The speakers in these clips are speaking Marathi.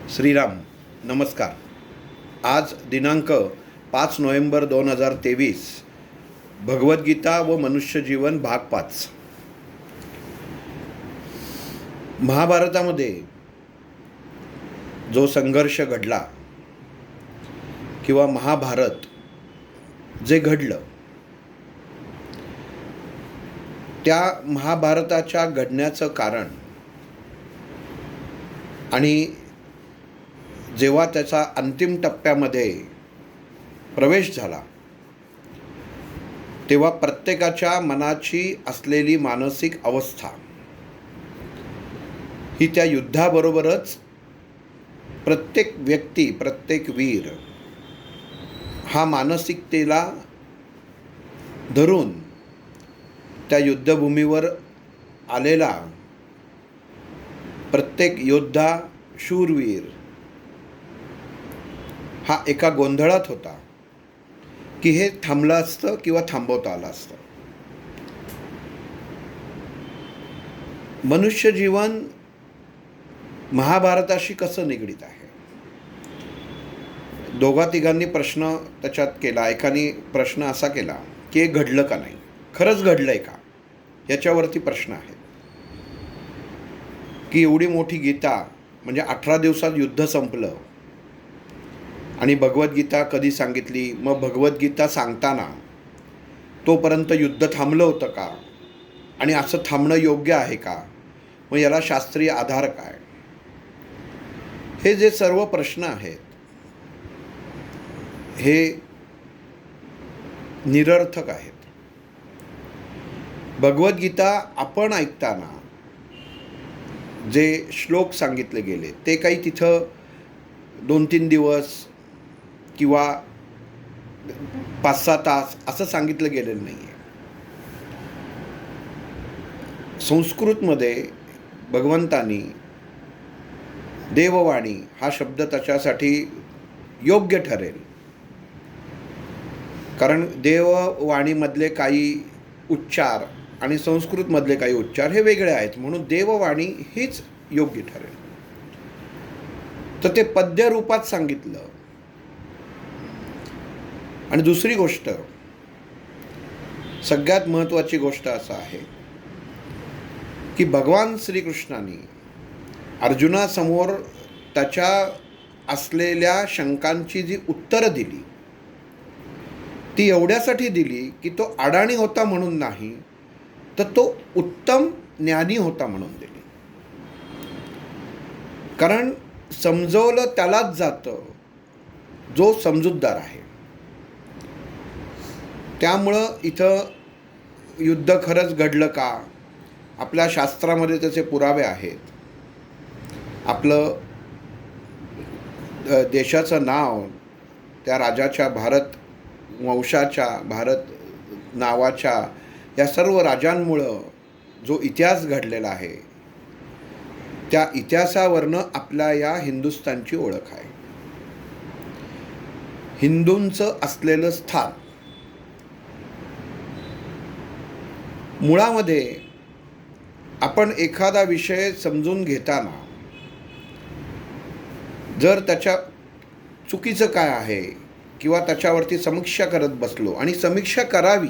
श्रीराम नमस्कार. आज दिनांक 5 नोव्हेंबर 2023. भगवद्गीता व मनुष्यजीवन भाग 5. महाभारतामध्ये जो संघर्ष घडला किंवा महाभारत जे घडलं, त्या महाभारताच्या घडण्याचं कारण आणि जेव्हा त्याचा अंतिम टप्प्यामध्ये प्रवेश झाला तेव्हा प्रत्येकाच्या मनाची असलेली मानसिक अवस्था ही त्या युद्धाबरोबरच प्रत्येक व्यक्ती, प्रत्येक वीर हा मानसिकतेला धरून त्या युद्धभूमीवर आलेला प्रत्येक योद्धा, शूरवीर हा एका गोंधळात होता की हे थांबलं असतं किंवा थांबवता आलं असतं. मनुष्य जीवन महाभारताशी कसं निगडीत आहे? दोघा तिघांनी प्रश्न त्याच्यात केला. एकाने प्रश्न असा केला की हे घडलं का नाही, खरंच घडलंय का, याच्यावरती प्रश्न आहेत. की एवढी मोठी गीता म्हणजे 18 दिवसात युद्ध संपलं आणि भगवद्गीता कधी सांगितली, मग भगवद्गीता सांगताना तोपर्यंत युद्ध थांबलं होतं का, आणि असं थांबणं योग्य आहे का, मग याला शास्त्रीय आधार काय? हे जे सर्व प्रश्न आहेत हे निरर्थक आहेत. भगवद्गीता आपण ऐकताना जे श्लोक सांगितले गेले ते काही तिथं 2-3 दिवस किंवा 5-6 तास असं सांगितलं गेलेलं नाही आहे. संस्कृतमध्ये भगवंतानी देववाणी हा शब्द त्याच्यासाठी योग्य ठरेल, कारण देववाणीमधले काही उच्चार आणि संस्कृतमधले काही उच्चार हे वेगळे आहेत, म्हणून देववाणी हीच योग्य ठरेल. तर ते पद्य रूपात सांगितलं. आणि दुसरी गोष्ट, सगळ्यात महत्त्वाची गोष्ट असं आहे की भगवान श्रीकृष्णाने अर्जुनासमोर त्याच्या असलेल्या शंकांची जी उत्तरं दिली ती एवढ्यासाठी दिली की तो अडाणी होता म्हणून नाही, तर तो उत्तम ज्ञानी होता म्हणून दिली. कारण समजवलं त्यालाच जातं जो समजूतदार आहे. त्यामुळं इथं युद्ध खरंच घडलं का, आपल्या शास्त्रामध्ये त्याचे पुरावे आहेत. आपलं देशाचं नाव त्या राजाच्या, भारत वंशाच्या, भारत नावाच्या या सर्व राजांमुळं जो इतिहास घडलेला आहे त्या इतिहासावरनं आपल्या या हिंदुस्थानची ओळख आहे. हिंदूंचं असलेलं स्थान मुळामध्ये आपण एखादा विषय समजून घेताना जर त्याच्या चुकीचं काय आहे किंवा त्याच्यावरती समीक्षा करत बसलो, आणि समीक्षा करावी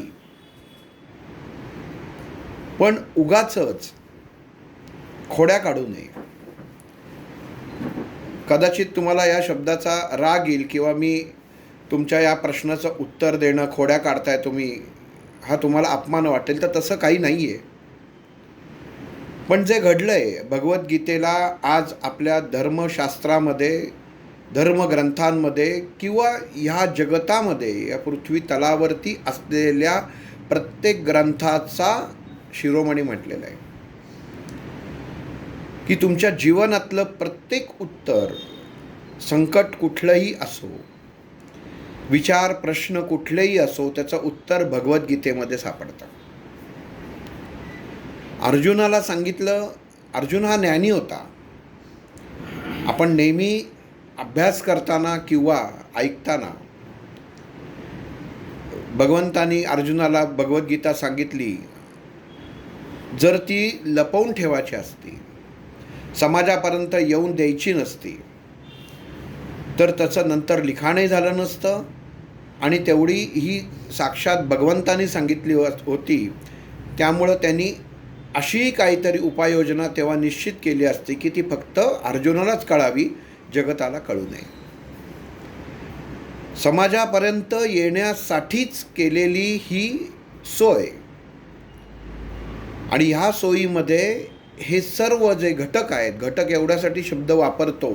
पण उगाचच खोड्या काढू नये. कदाचित तुम्हाला या शब्दाचा राग येईल किंवा मी तुमच्या या प्रश्नाचं उत्तर देणं, खोड्या काढताय तुम्ही, हा तुम्हाला अपमान वाटेल. तर तसं काही नाही आहे. पण जे घडलं आहे भगवद्गीतेला आज आपल्या धर्मशास्त्रामध्ये, धर्मग्रंथांमध्ये किंवा ह्या जगतामध्ये, या पृथ्वी तलावरती असलेल्या प्रत्येक ग्रंथाचा शिरोमणी म्हटलेला आहे की तुमच्या जीवनातलं प्रत्येक उत्तर, संकट कुठलंही असो, विचार प्रश्न कुठलेही असो, त्याचं उत्तर भगवद्गीतेमध्ये सापडतं. अर्जुनाला सांगितलं, अर्जुन हा ज्ञानी होता. आपण नेहमी अभ्यास करताना किंवा ऐकताना भगवंतानी अर्जुनाला भगवद्गीता सांगितली, जर ती लपवून ठेवायची असती, समाजापर्यंत येऊन द्यायची नसती, तर त्याचं नंतर लिखाणही झालं नसतं आणि तेवढी ही साक्षात भगवंतांनी सांगितली होती. त्यामुळं त्यांनी अशी काहीतरी उपाययोजना तेव्हा निश्चित केली असती की ती फक्त अर्जुनालाच कळावी, जगताला कळू नये. समाजापर्यंत येण्यासाठीच केलेली ही सोय. आणि ह्या सोयीमध्ये हे सर्व जे घटक आहेत, घटक एवढ्यासाठी शब्द वापरतो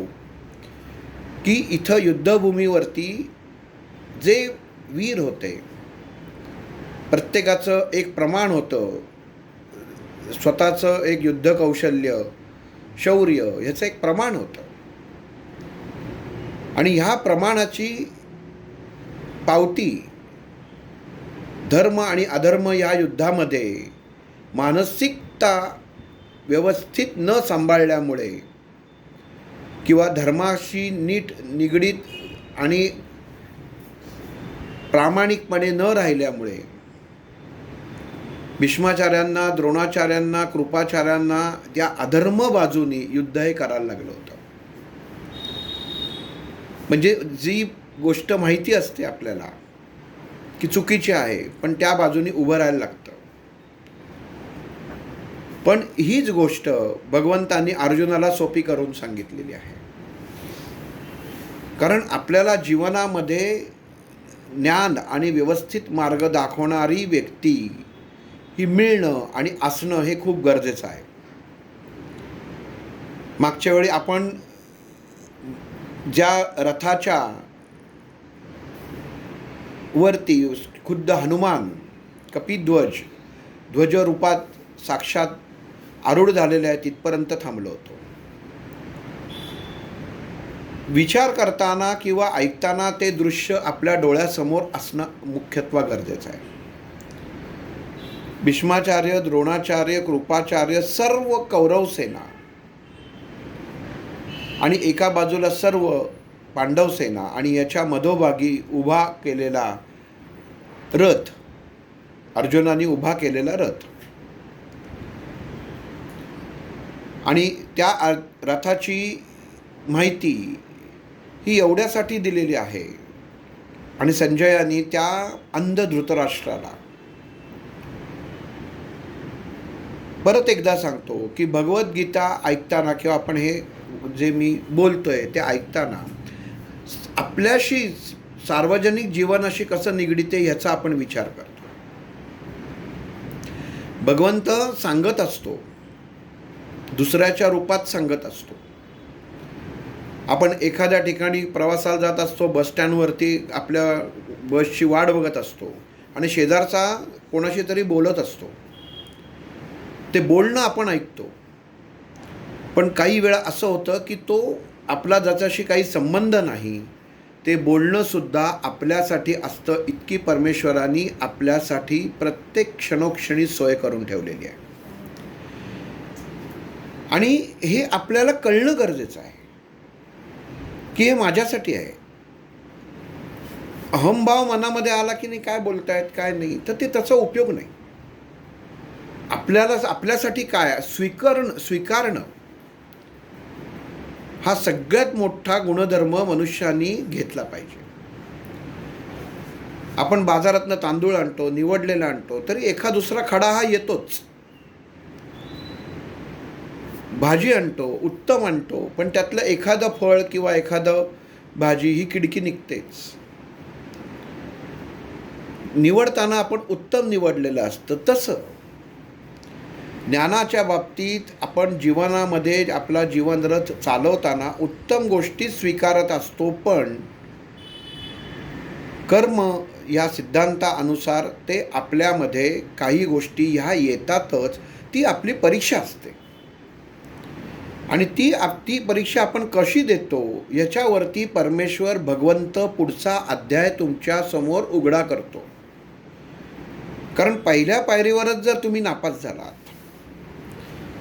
की इथं युद्धभूमीवरती जे वीर होते, प्रत्येकाचं एक प्रमाण होतं, स्वतःचं एक युद्ध कौशल्य, शौर्य ह्याचं एक प्रमाण होतं. आणि ह्या प्रमाणाची पावती धर्म आणि अधर्म या युद्धामध्ये मानसिकता व्यवस्थित न सांभाळल्यामुळे किंवा धर्माशी नीट निगडीत आणि प्रामाणिकपणे न राहिल्यामुळे भीष्माचार्यांना, द्रोणाचार्यांना, कृपाचार्यांना त्या अधर्म बाजूनी युद्ध हे करायला लागलं होतं. म्हणजे जी गोष्ट माहिती असते आपल्याला की चुकीची आहे, पण त्या बाजूनी उभं राहायला लागतं. पण हीच गोष्ट भगवंतांनी अर्जुनाला सोपी करून सांगितलेली आहे. कारण आपल्याला जीवनामध्ये ज्ञान आणि व्यवस्थित मार्ग दाखवणारी व्यक्ती ही मिळणं आणि असणं हे खूप गरजेचं आहे. मागच्या वेळी आपण ज्या रथाच्या वरती खुद्द हनुमान कपिध्वज ध्वजरूपात साक्षात आरूढ झालेले आहे तिथपर्यंत थांबलो होतो. विचार करताना किंवा ऐकताना ते दृश्य आपल्या डोळ्यासमोर असणं मुख्यत्व गरजेचं आहे. भीष्माचार्य, द्रोणाचार्य, कृपाचार्य, सर्व कौरव सेना आणि एका बाजूला सर्व पांडव सेना आणि याच्या मधोभागी उभा केलेला रथ, अर्जुनाने उभा केलेला रथ, आणि त्या रथाची माहिती ही एवढ्यासाठी दिलेली आहे. आणि संजयाने त्या अंध धृतराष्ट्राला परत एकदा सांगतो की भगवद्गीता ऐकताना किंवा आपण हे जे मी बोलतोय ते ऐकताना आपल्याशी सार्वजनिक जीवनाशी कसं निगडित आहे ह्याचा आपण विचार करतो. भगवंत सांगत असतो, दुसऱ्याच्या रूपात सांगत असतो. आपण एखाद्या ठिकाणी प्रवासाला जात असतो, बसस्टँडवरती आपल्या बसची वाट बघत असतो आणि शेजारचा कोणाशी तरी बोलत असतो. ते बोलणं आपण ऐकतो, पण काही वेळा असं होतं की तो आपला ज्याच्याशी काही संबंध नाही ते बोलणंसुद्धा आपल्यासाठी असतं. इतकी परमेश्वरांनी आपल्यासाठी प्रत्येक क्षणोक्षणी सोय करून ठेवलेली आहे. आणि हे आपल्याला कळणं गरजेचं आहे की हे माझ्यासाठी आहे. अहंभाव मनामध्ये आला की नाही, काय बोलतायत काय नाही, तर ते त्याचा उपयोग नाही. आपल्यासाठी काय स्वीकारणं हा सगळ्यात मोठा गुणधर्म मनुष्यानी घेतला पाहिजे. आपण बाजारातनं तांदूळ आणतो, निवडलेला आणतो, तरी एका दुसरा खडा हा येतोच. भाजी आणतो, उत्तम आणतो, पण त्यातलं एखादं फळ किंवा एखादं भाजी ही किडकी निघतेच. निवडताना आपण उत्तम निवडलेलं असतं. तसं ज्ञानाच्या बाबतीत आपण जीवनामध्ये आपला जीवनरथ चालवताना उत्तम गोष्टी स्वीकारत असतो, पण कर्म या सिद्धांतानुसार ते आपल्यामध्ये काही गोष्टी ह्या येतातच. ती आपली परीक्षा असते आणि ती परीक्षा आपण कशी देतो याच्यावरती परमेश्वर भगवंत पुढचा अध्याय तुमच्या समोर उघडा करतो. कारण पहिल्या पायरीवरच जर तुम्ही नापास झालात,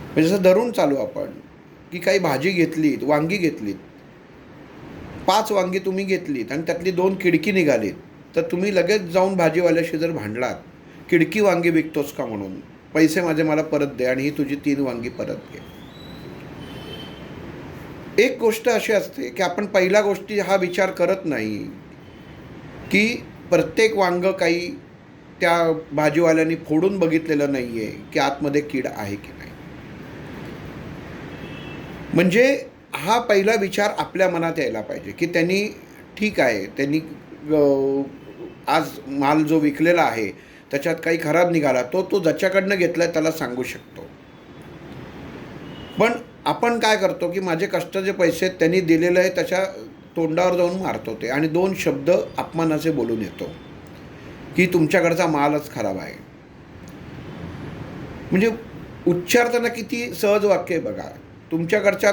म्हणजे जसं धरून चालू आपण की काही भाजी घेतलीत, वांगी घेतलीत, 5 वांगी तुम्ही घेतलीत आणि त्यातली 2 किडकी निघालीत, तर तुम्ही लगेच जाऊन भाजीवाल्याशी जर भांडलात, किडकी वांगी विकतोस का म्हणून, पैसे मला परत दे आणि ही तुझी 3 वांगी परत घे. एक गोष्ट अशी असते की आपण पहिल्या गोष्टी हा विचार करत नाही की प्रत्येक वांगं काही त्या भाजीवाल्याने फोडून बघितलेलं नाही आहे की आतमध्ये कीड आहे की नाही. म्हणजे हा पहिला विचार आपल्या मनात यायला पाहिजे की त्यांनी, ठीक आहे, त्यांनी आज माल जो विकलेला आहे त्याच्यात काही खराब निघाला, तो ज्याच्याकडनं घेतला आहे त्याला सांगू शकतो. पण आपण काय करतो की माझे कष्टाचे पैसे त्यांनी दिलेले आहे त्याच्या तोंडावर जाऊन मारतो ते, आणि 2 शब्द अपमानाचे बोलून येतो की तुमच्याकडचा मालच खराब आहे. म्हणजे उच्चारताना किती सहज वाक्य आहे बघा. तुमच्याकडच्या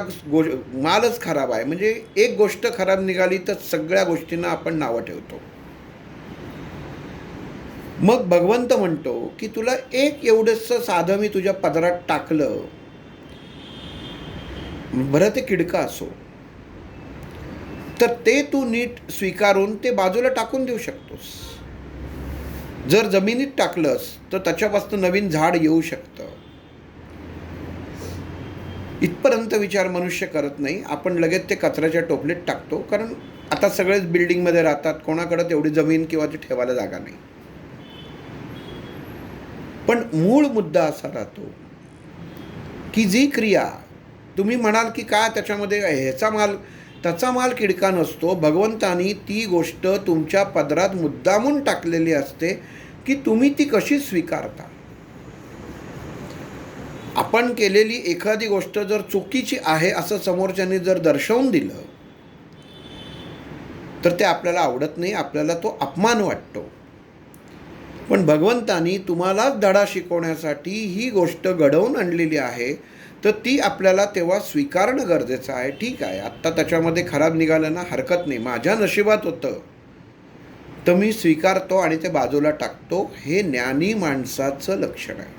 मालच खराब आहे, म्हणजे एक गोष्ट खराब निघाली तर सगळ्या गोष्टींना आपण नावं ठेवतो. मग भगवंत म्हणतो की तुला एक एवढंसं साधं मी तुझ्या पदरात टाकलं, बरं ते किडका असो, तर ते तू नीट स्वीकारून ते बाजूला टाकून देऊ शकतोस. जर जमिनीत टाकलंस तर त्याच्यापासून नवीन झाड येऊ शकतं. इथपर्यंत विचार मनुष्य करत नाही. आपण लगेच ते कचऱ्याच्या टोपलीत टाकतो, कारण आता सगळेच बिल्डिंगमध्ये राहतात, कोणाकडे तेवढी जमीन किंवा ती ठेवायला जागा नाही. पण मूळ मुद्दा असा राहतो की जी क्रिया तुम्ही म्हणाल की काय त्याच्यामध्ये ह्याचा माल त्याचा माल किडका नसतो, भगवंतानी ती गोष्ट तुमच्या पदरात मुद्दामून टाकलेली असते की तुम्ही ती कशी स्वीकारता. आपण केलेली एखादी गोष्ट जर चुकीची आहे असं समोरच्याने जर दर्शवून दिलं तर ते आपल्याला आवडत नाही, आपल्याला तो अपमान वाटतो. पण भगवंतानी तुम्हालाच धडा शिकवण्यासाठी ही गोष्ट घडवून आणलेली आहे, तर ती आपल्याला तेव्हा स्वीकारणं गरजेचं आहे. ठीक आहे, आत्ता त्याच्यामध्ये खराब निघालं ना, हरकत नाही, माझ्या नशिबात होतं तर मी स्वीकारतो आणि ते बाजूला टाकतो. हे ज्ञानी माणसाचं लक्षण आहे.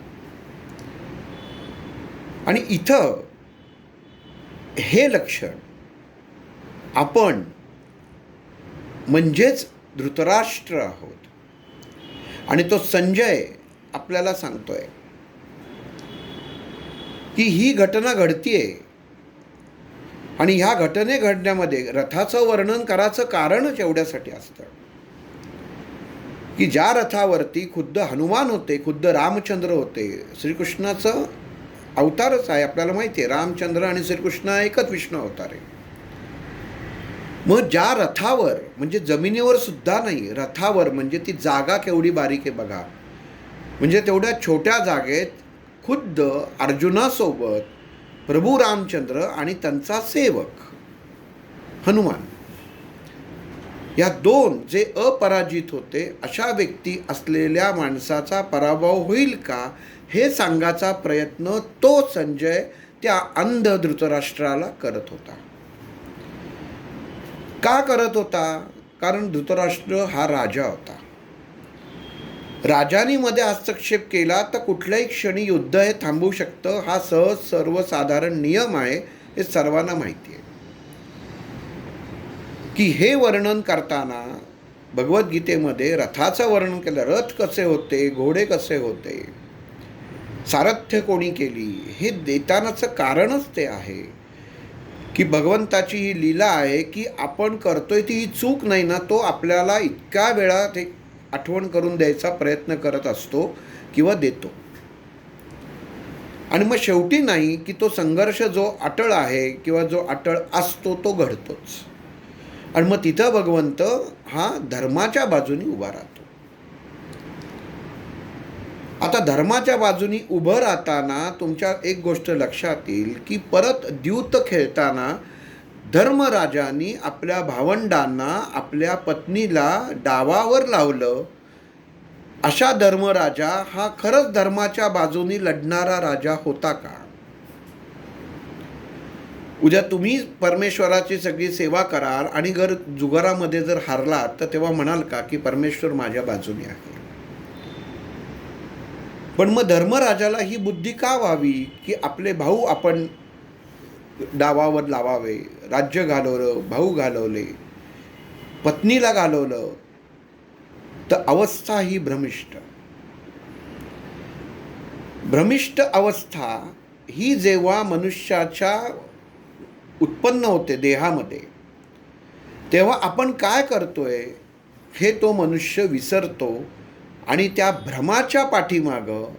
आणि इथं हे लक्षण आपण म्हणजेच धृतराष्ट्र आहोत. आणि तो संजय आपल्याला सांगतोय की ही घटना घडतीये, आणि ह्या घटने घडण्यामध्ये रथाचं वर्णन करायचं कारणच एवढ्यासाठी असतं की ज्या रथावरती खुद्द हनुमान होते, खुद्द रामचंद्र होते. श्रीकृष्णाचं अवतारच आहे, आपल्याला माहिती आहे, रामचंद्र आणि श्रीकृष्ण एकच विष्णू अवतार आहे. मग ज्या रथावर, म्हणजे जमिनीवर सुद्धा नाही, रथावर, म्हणजे ती जागा केवढी बारीक आहे बघा. म्हणजे तेवढ्या छोट्या जागेत खुद्द अर्जुनासोबत प्रभू रामचंद्र आणि त्यांचा सेवक हनुमान, या 2 जे अपराजित होते अशा व्यक्ती असलेल्या माणसाचा पराभव होईल का हे सांगायचा प्रयत्न तो संजय त्या अंध धृतराष्ट्राला करत होता. का करत होता? कारण धृतराष्ट्र हा राजा होता. राजानी मध्ये हस्तक्षेप केला तर कुठल्याही क्षणी युद्ध हे थांबू शकतं. हा सहज सर्वसाधारण नियम आहे, हे सर्वांना माहिती आहे. की हे वर्णन करताना भगवद्गीतेमध्ये रथाचं वर्णन केलं. रथ कसे होते, घोडे कसे होते, सारथ्य कोणी केली, हे देतानाचं कारणच ते आहे की भगवंताची ही लीला आहे की आपण करतोय ती ही चूक नाही ना, तो आपल्याला इतक्या वेळा ते आठवण करून द्यायचा प्रयत्न करत असतो किंवा देतो. आणि मग शेवटी नाही की तो संघर्ष जो अटळ आहे किंवा जो अटळ असतो तो घडतोच. आणि मग तिथं भगवंत हा धर्माच्या बाजूनी उभा राहतो. आता धर्माच्या बाजूनी उभं राहताना तुमच्या एक गोष्ट लक्षात येईल की परत द्यूत खेळताना धर्मराजांनी आपल्या भावंडांना, आपल्या पत्नीला डावावर लावलं. अशा धर्मराजा हा खरंच धर्माच्या बाजूनी लढणारा राजा होता का? उद्या तुम्ही परमेश्वराची सगळी सेवा कराल आणि जुगारामध्ये जर हारलात तर तेव्हा म्हणाल का की परमेश्वर माझ्या बाजूने आहे? पण मग धर्मराजाला ही बुद्धी का व्हावी की आपले भाऊ आपण डावावर लावावे? राज्य घालवलं, भाऊ घालवले, पत्नीला घालवलं, तर अवस्था ही भ्रमिष्ट. भ्रमिष्ट अवस्था ही जेव्हा मनुष्याच्या उत्पन्न होते देहामध्ये, तेव्हा आपण काय करतोय हे तो मनुष्य विसरतो आणि त्या भ्रमाच्या पाठीमागं,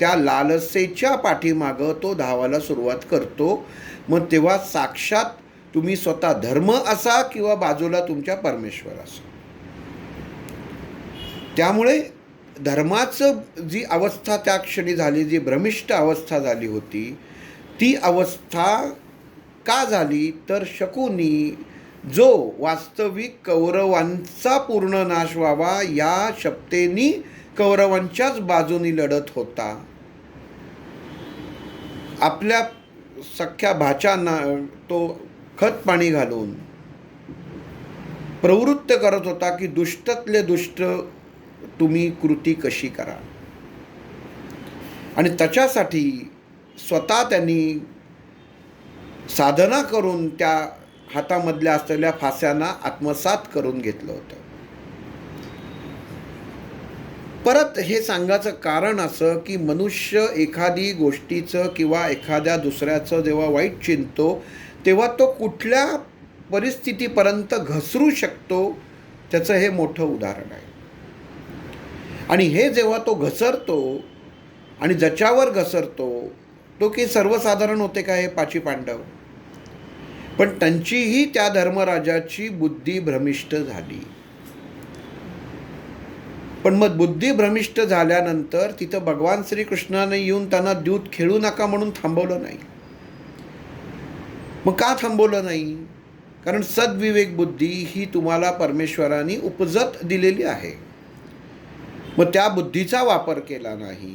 त्या लालसेच्या पाठीमागं तो धावायला सुरुवात करतो. मग तेव्हा साक्षात तुम्ही स्वतः धर्म असा किंवा बाजूला तुमच्या परमेश्वर असा. त्यामुळे धर्माचं जी अवस्था त्या क्षणी झाली, जी भ्रमिष्ट अवस्था झाली होती, ती अवस्था का झाली तर शकुनी जो वास्तविक कौरवांचा पूर्ण नाश व्हावा या शपथेनी कौरवांच्याच बाजूनी लढत होता. आपल्या सख्या भाच्यांना तो खत पाणी घालून प्रवृत्त करत होता की दुष्टतले दुष्ट तुम्ही कृती कशी करा. आणि त्याच्यासाठी स्वतः त्यांनी साधना करून त्या हातामधल्या असलेल्या फास्यांना आत्मसात करून घेतलं होतं. परत हे सांगायचं कारण असं की मनुष्य एखादी गोष्टीचं किंवा एखाद्या दुसऱ्याचं जेव्हा वाईट चिंततो तेव्हा तो कुठल्या परिस्थितीपर्यंत घसरू शकतो त्याचं हे मोठं उदाहरण आहे. आणि हे जेव्हा तो घसरतो आणि ज्याच्यावर घसरतो तो की सर्वसाधारण होते का हे पाची पांडव, पण त्यांचीही त्या धर्मराजाची बुद्धी भ्रमिष्ट झाली. पण मग बुद्धी भ्रमिष्ट झाल्यानंतर तिथं भगवान श्रीकृष्णाने येऊन त्यांना दूत खेळू नका म्हणून थांबवलं नाही. मग का थांबवलं नाही? कारण सद्विवेक बुद्धी ही तुम्हाला परमेश्वराने उपजत दिलेली आहे. मग त्या बुद्धीचा वापर केला नाही.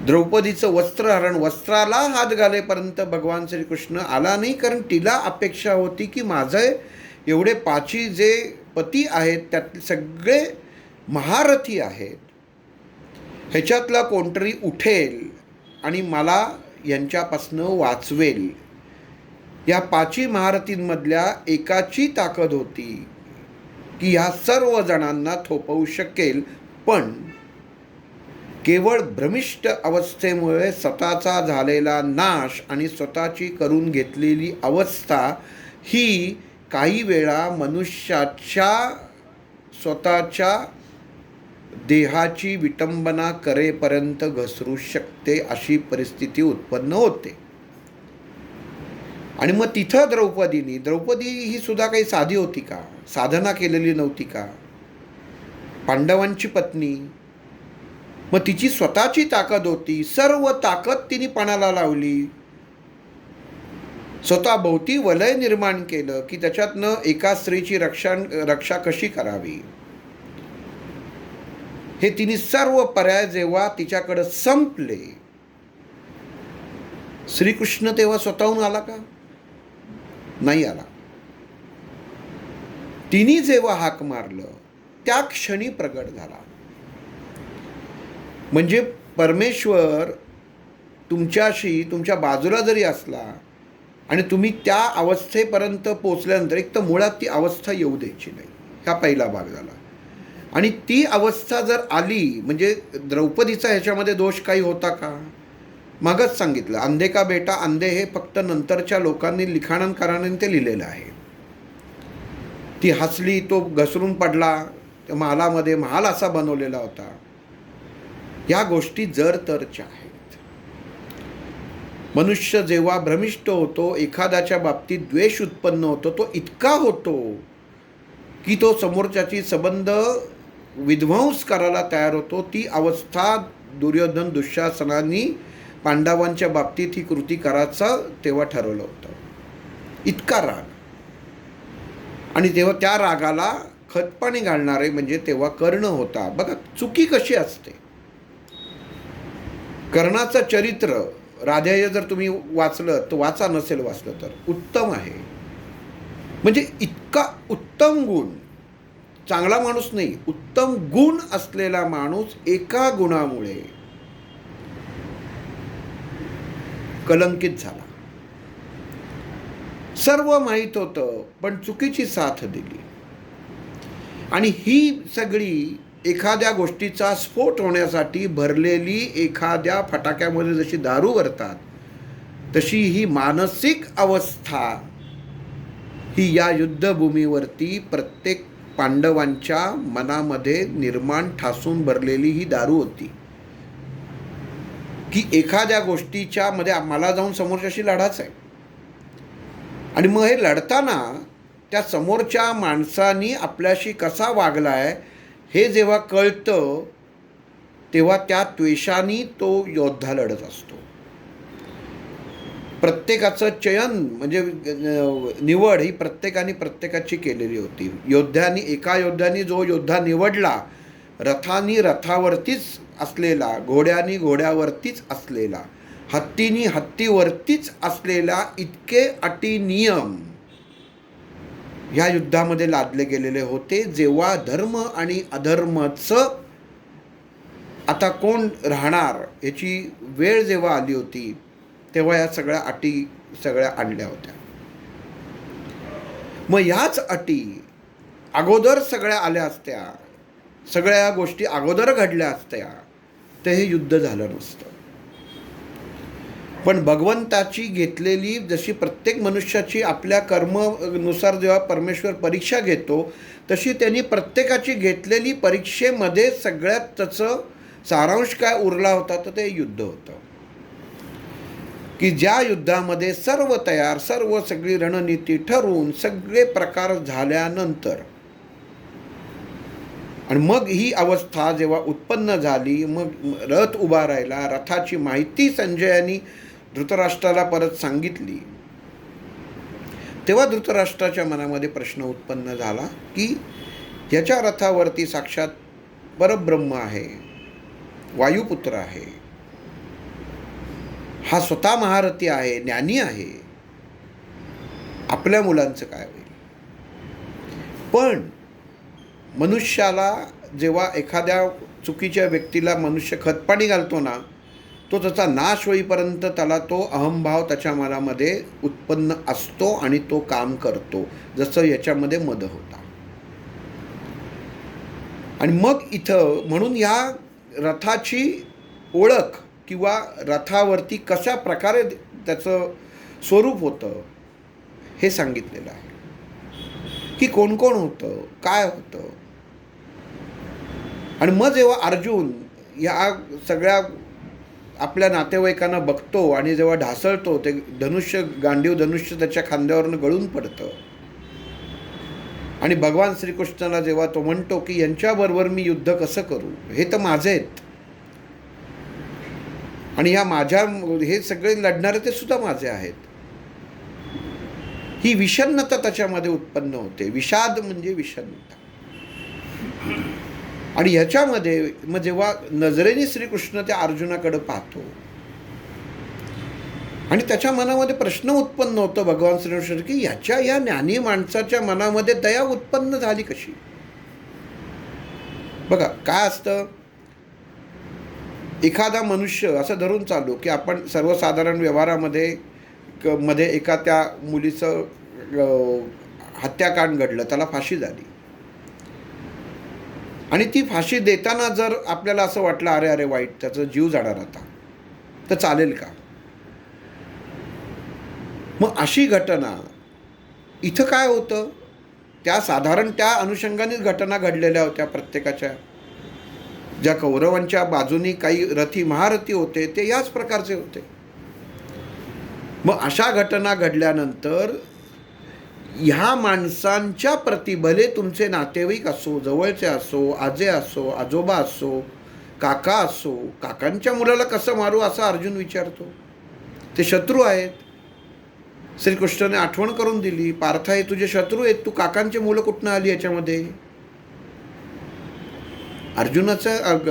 द्रौपदीचं वस्त्रहरण, वस्त्राला हात घालेपर्यंत भगवान श्रीकृष्ण आला नाही, कारण तिला अपेक्षा होती की माझे एवढे पाची जे पती आहेत त्यातले सगळे महारथी आहेत, ह्याच्यातला कोणतरी उठेल आणि मला यांच्यापासनं वाचवेल. या पाची महारथींमधल्या एकाची ताकद होती की ह्या सर्व जणांना थोपवू शकेल. पण केवळ भ्रमिष्ट अवस्थेमुळे स्वतःचा झालेला नाश आणि स्वतःची करून घेतलेली अवस्था ही काही वेळा मनुष्याच्या स्वतःच्या देहाची विटंबना करेपर्यंत घसरू शकते, अशी परिस्थिती उत्पन्न होते. आणि मग तिथं द्रौपदी ही सुद्धा काही साधी होती का? साधना केलेली नव्हती का? पांडवांची पत्नी. मग तिची स्वतःची ताकद होती, सर्व ताकद तिने पणाला लावली, स्वतः भोवती वलय निर्माण केलं की त्याच्यातनं एका स्त्रीची रक्षा कशी करावी. हे तिने सर्व पर्याय जेव्हा तिच्याकडे संपले, श्रीकृष्ण तेव्हा स्वतःहून आला का? नाही आला. तिने जेव्हा हाक मारलं त्या क्षणी प्रगट झाला. म्हणजे परमेश्वर तुमच्याशी तुमच्या बाजूला जरी असला आणि तुम्ही त्या अवस्थेपर्यंत पोचल्यानंतर एक तर मुळात ती अवस्था येऊ द्यायची नाही, हा पहिला भाग झाला. आणि ती अवस्था जर आली म्हणजे द्रौपदीचा ह्याच्यामध्ये दोष काही होता का? मागच सांगितलं, अंधे का बेटा अंधे हे फक्त नंतरच्या लोकांनी लिखाणांकारांनी ते लिहिलेलं आहे. ती हसली, तो घसरून पडला, त्या महालामध्ये महाल असा बनवलेला होता. या गोष्टी जर तरच्या आहेत. मनुष्य जेव्हा भ्रमिष्ट होतो, एखाद्याच्या बाबतीत द्वेष उत्पन्न होतो, तो इतका होतो की तो समोरच्याची संबंध विध्वंस करायला तयार होतो. ती अवस्था दुर्योधन दुःशासनांनी पांडवांच्या बाबतीत ही कृती करायचं तेव्हा ठरवलं होतं. इतका राग. आणि तेव्हा त्या रागाला खतपाणी घालणारे म्हणजे तेव्हा कर्ण होता. बघा चुकी कशी असते. कर्णाचं चरित्र राधेय जर तुम्ही वाचलं तर वाचा, नसेल वाचलं तर उत्तम आहे. म्हणजे इतका उत्तम गुण, चांगला माणूस नाही, उत्तम गुण असलेला माणूस एका गुणामुळे कलंकित झाला. सर्व माहीत होतं पण चुकीची साथ दिली. आणि ही सगळी एखाद्या गोष्टीचा स्फोट होण्यासाठी भरलेली, एखाद्या फटाक्यामध्ये जशी दारू भरतात तशी ही मानसिक अवस्था ही या युद्धभूमीवरती प्रत्येक पांडवांच्या मनामध्ये निर्माण ठासून भरलेली ही दारू होती की एखाद्या गोष्टीच्या मध्ये मला जाऊन समोरच्याशी लढाच आहे. आणि मग हे लढताना त्या समोरच्या माणसानी आपल्याशी कसा वागलाय हे जेव्हा कळतं तेव्हा त्या द्वेषाने तो योद्धा लढत असतो. प्रत्येकाचं चयन म्हणजे निवड ही प्रत्येकाची केलेली होती. एका योद्ध्याने जो योद्धा निवडला, रथानी रथावरतीच असलेला, घोड्यानी घोड्यावरतीच असलेला, हत्तीनी हत्तीवरतीच असलेला, इतके अटी नियम ह्या युद्धामध्ये लादले गेलेले होते. जेव्हा धर्म आणि अधर्मचं आता कोण राहणार याची वेळ जेव्हा आली होती तेव्हा या सगळ्या अटी आणल्या होत्या. मग याच अटी अगोदर सगळ्या आल्या असत्या, सगळ्या गोष्टी अगोदर घडल्या असत्या तर हे युद्ध झालं नसतं. पण भगवंताची घेतलेली जशी प्रत्येक मनुष्याची आपल्या कर्मानुसार जेव्हा परमेश्वर परीक्षा घेतो तशी त्यांनी प्रत्येकाची घेतलेली परीक्षेमध्ये सगळ्यात त्याचं सारांश काय उरला होता तर ते युद्ध होतं की ज्या युद्धामध्ये सर्व तयार, सगळी रणनीती ठरवून सगळे प्रकार झाल्यानंतर आणि मग ही अवस्था जेव्हा उत्पन्न झाली, मग रथ उभा राहिला, रथाची माहिती संजयानी धृतराष्ट्राला परत सांगितली, तेव्हा धृतराष्ट्राच्या मनामध्ये प्रश्न उत्पन्न झाला की याच्या रथावरती साक्षात परब्रह्म आहे, वायुपुत्र आहे, हा स्वतः महारथी आहे, ज्ञानी आहे, आपल्या मुलांचं काय होईल. पण मनुष्याला जेव्हा एखाद्या चुकीच्या व्यक्तीला मनुष्य खतपाणी घालतो ना, तो त्याचा नाश होईपर्यंत त्याला तो अहंभाव त्याच्या मनामध्ये उत्पन्न असतो आणि तो काम करतो, जसं याच्यामध्ये मद होता. आणि मग इथं म्हणून या रथाची ओळख किंवा रथावरती कशा प्रकारे त्याचं स्वरूप होतं हे सांगितलेलं आहे की कोण कोण होतं, काय होतं. आणि मग जेव्हा अर्जुन या सगळ्या आपल्या नातेवाईकांना बघतो आणि जेव्हा ढासळतो, ते गांडीव धनुष्य त्याच्या खांद्यावरनं गळून पडतं आणि भगवान श्रीकृष्णाला जेव्हा तो म्हणतो की यांच्याबरोबर मी युद्ध कसं करू, हे तर माझे आहेत आणि हे सगळे लढणारे ते सुद्धा माझे आहेत, ही विषन्नता त्याच्यामध्ये उत्पन्न होते. विषाद म्हणजे विषन्नता. आणि ह्याच्यामध्ये मग जेव्हा नजरेने श्रीकृष्ण त्या अर्जुनाकडे पाहतो आणि त्याच्या मनामध्ये प्रश्न उत्पन्न होतो भगवान श्रीकृष्ण की या ज्ञानी माणसाच्या मनामध्ये दया उत्पन्न झाली कशी. बघा काय असतं, एखादा मनुष्य असं धरून चालू की आपण सर्वसाधारण व्यवहारामध्ये एका त्या मुलीचं हत्याकांड घडलं, त्याला फाशी झाली आणि ती फाशी देताना जर आपल्याला असं वाटलं अरे वाईट, त्याचा जीव जाणार आता, तर चालेल का. मग अशी घटना इथं काय होतं, साधारण त्या अनुषंगानेच घटना घडलेल्या होत्या प्रत्येकाच्या. ज्या कौरवांच्या बाजूनी काही रथी महारथी होते ते याच प्रकारचे होते. मग अशा घटना घडल्यानंतर ह्या माणसांच्या प्रती भले तुमचे नातेवाईक असो, जवळचे असो, आजे असो, आजोबा असो, काका असो, काकांच्या मुलाला कसं मारू असं अर्जुन विचारतो. ते शत्रू आहेत. श्रीकृष्णाने आठवण करून दिली, पार्थ हे तुझे शत्रू आहेत, तू काकांची मुलं कुठनं आली याच्यामध्ये.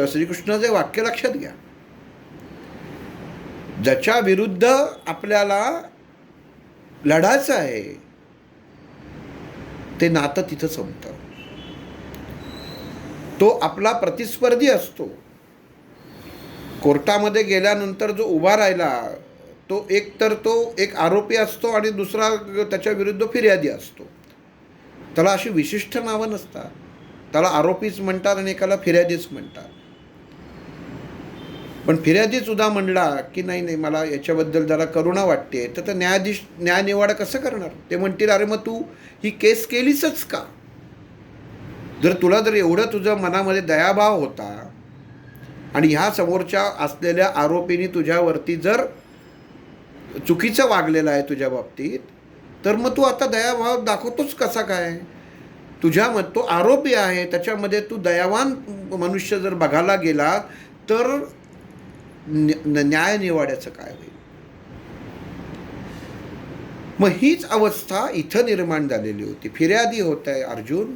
श्रीकृष्णाचे वाक्य लक्षात घ्या. ज्याच्या विरुद्ध आपल्याला लढायचं आहे ते नातं तिथं संपतं. तो आपला प्रतिस्पर्धी असतो. कोर्टामध्ये गेल्यानंतर जो उभा राहिला तो एक आरोपी असतो आणि दुसरा त्याच्या विरुद्ध फिर्यादी असतो. त्याला अशी विशिष्ट नावं नसतात. त्याला आरोपीच म्हणतात आणि एकाला फिर्यादीच म्हणतात. पण फिर्यादी सुद्धा म्हणला की नाही नाही, मला याच्याबद्दल जरा करुणा वाटते, तर न्यायाधीश न्यायनिवाडा कसं करणार? ते म्हणतील अरे मग तू ही केस केलीसच का? जर तुला जर एवढं तुझं मनामध्ये दयाभाव होता आणि ह्या समोरच्या असलेल्या आरोपींनी तुझ्यावरती जर चुकीचं वागलेलं आहे तुझ्या बाबतीत, तर मग तू आता दयाभाव दाखवतोच कसा काय? तुझ्यामध्ये तो आरोपी आहे, त्याच्यामध्ये तू दयावान मनुष्य जर बघायला गेला तर न्यायनिवाड्याचं काय होईल? मग हीच अवस्था इथं निर्माण झालेली होती. फिर्यादी होते अर्जुन,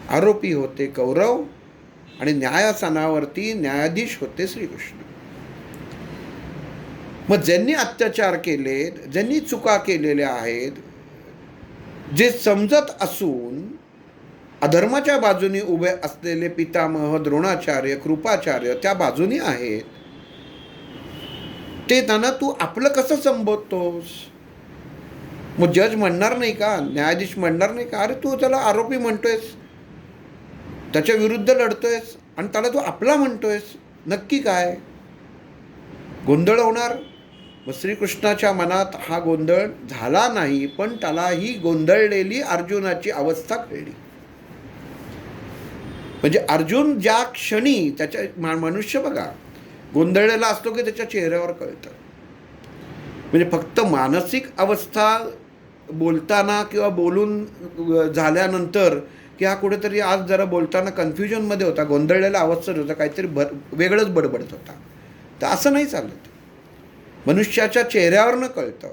आरोपी होते कौरव, आणि न्यायासनावरती न्यायाधीश होते श्रीकृष्ण. मग ज्यांनी अत्याचार केले, ज्यांनी चुका केलेल्या आहेत, जे समजत असून अधर्माच्या बाजूने उभे असलेले पितामह द्रोणाचार्य, कृपाचार्य त्या बाजूनी आहेत, ते त्यांना तू आपलं कसं संबोधतोस? मग जज म्हणणार नाही का, न्यायाधीश म्हणणार नाही का, अरे तू त्याला आरोपी म्हणतोयस, त्याच्या विरुद्ध लढतोयस आणि त्याला तू आपला म्हणतोयस, नक्की काय? गोंधळ होणार. मग श्रीकृष्णाच्या मनात हा गोंधळ झाला नाही, पण त्याला ही गोंधळलेली अर्जुनाची अवस्था कळली. म्हणजे अर्जुन ज्या क्षणी त्याच्या मनुष्य बघा गोंधळलेला असतो की त्याच्या चेहऱ्यावर कळतं. म्हणजे फक्त मानसिक अवस्था बोलताना किंवा बोलून झाल्यानंतर की हा कुठेतरी आज जरा बोलताना कन्फ्युजनमध्ये होता, गोंधळलेला अवस्थेत होता, काहीतरी वेगळंच बडबडत होता, तर असं नाही चालत. मनुष्याच्या चेहऱ्यावरनं कळतं.